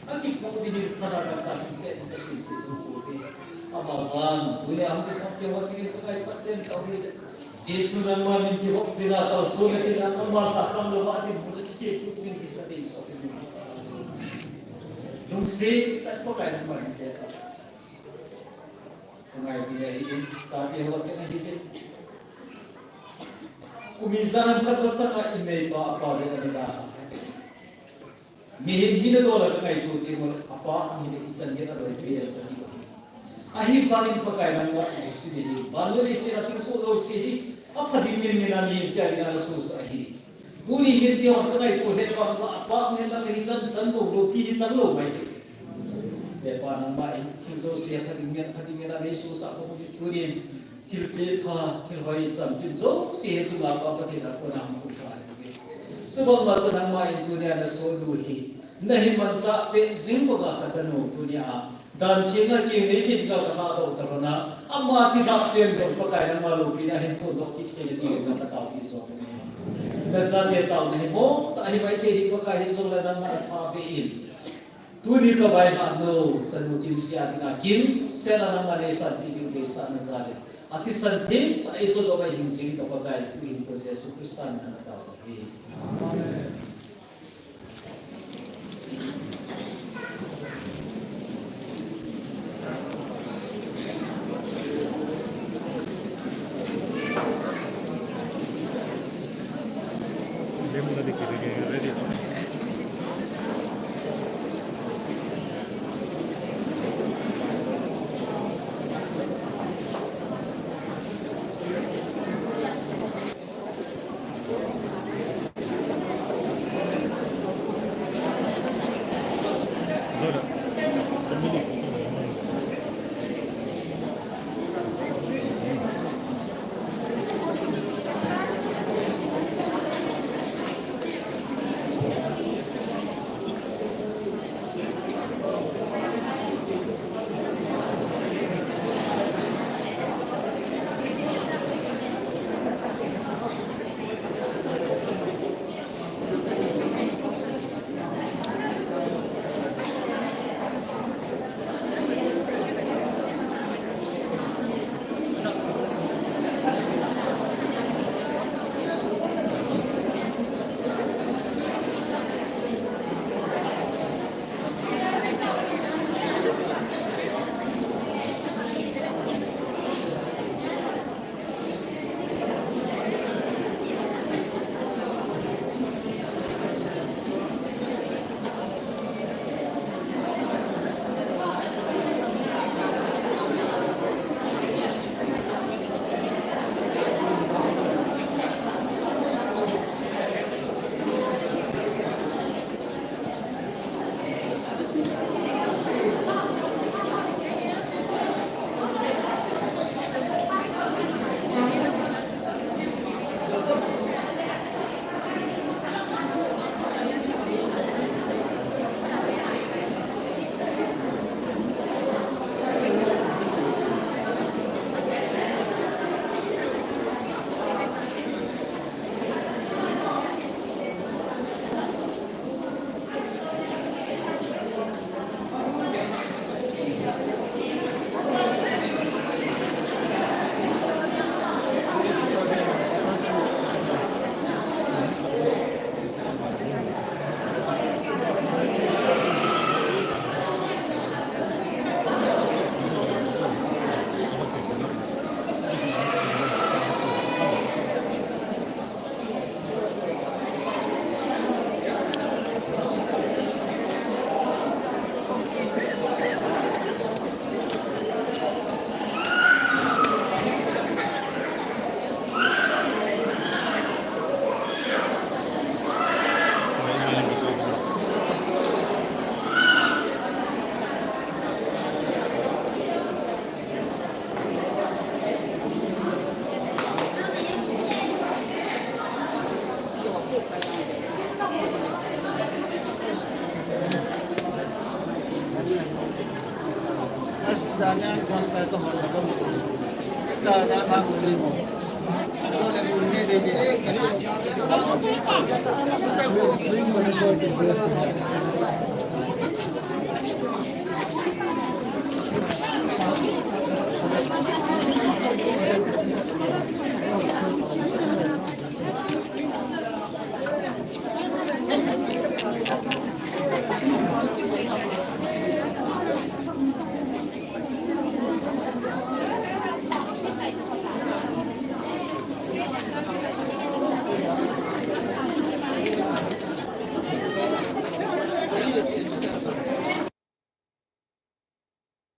Akik mo din sa nakakapit sa kasi amahan tuloy ang pagkakyawa sige ko kay sa atin tawid Yesu nang mamin kihok sila ka sulit din ang mata kang lawa atin bulat siya kung kita din sa atin yung si tak po kaya naman kung ay pinahiin sa atin hawat siya nahitin kumisan ang kabasa ka imay pa apa rin nila Mihindi na dola ka kay tuti mo apa ang isan dia ado ipir tadi. Ahi balin pakai nang wa sini. Balin sira ting so do sini apa dimin ni nami kya dina sus ahi. Duni hindi on ka kay ko het wa apa men na hisan san do pi hisan lo mai ti. Depa nang mai so sia ka dimin na Yesus ako mo duni tilpe pa tilhoi sam tin so si Yesus la pa ka tidak ko nang ko ka. Sebab masa nama itu ni ada soluhi. Nahi mansa pe zimbo ka kasano dunia. Dan cina ki ni tin ka kata do tarona. Amma ti ka tem so pakai nama lu pina hin pun dok kit ke di na ta tau ki so. Na jan dia tau nahi mo ta hi bai che di pakai so la nama ta be in. Tu di ka bai ha no sanu tin sia tina kim sela nama ne sa di ke sa na zale. Ati santin ta iso do bai hin sing ka pakai in proses Kristan na ta. Amen. Tanya kanta to hor ka mo. Kita ga na uli mo. Ko le uli de de.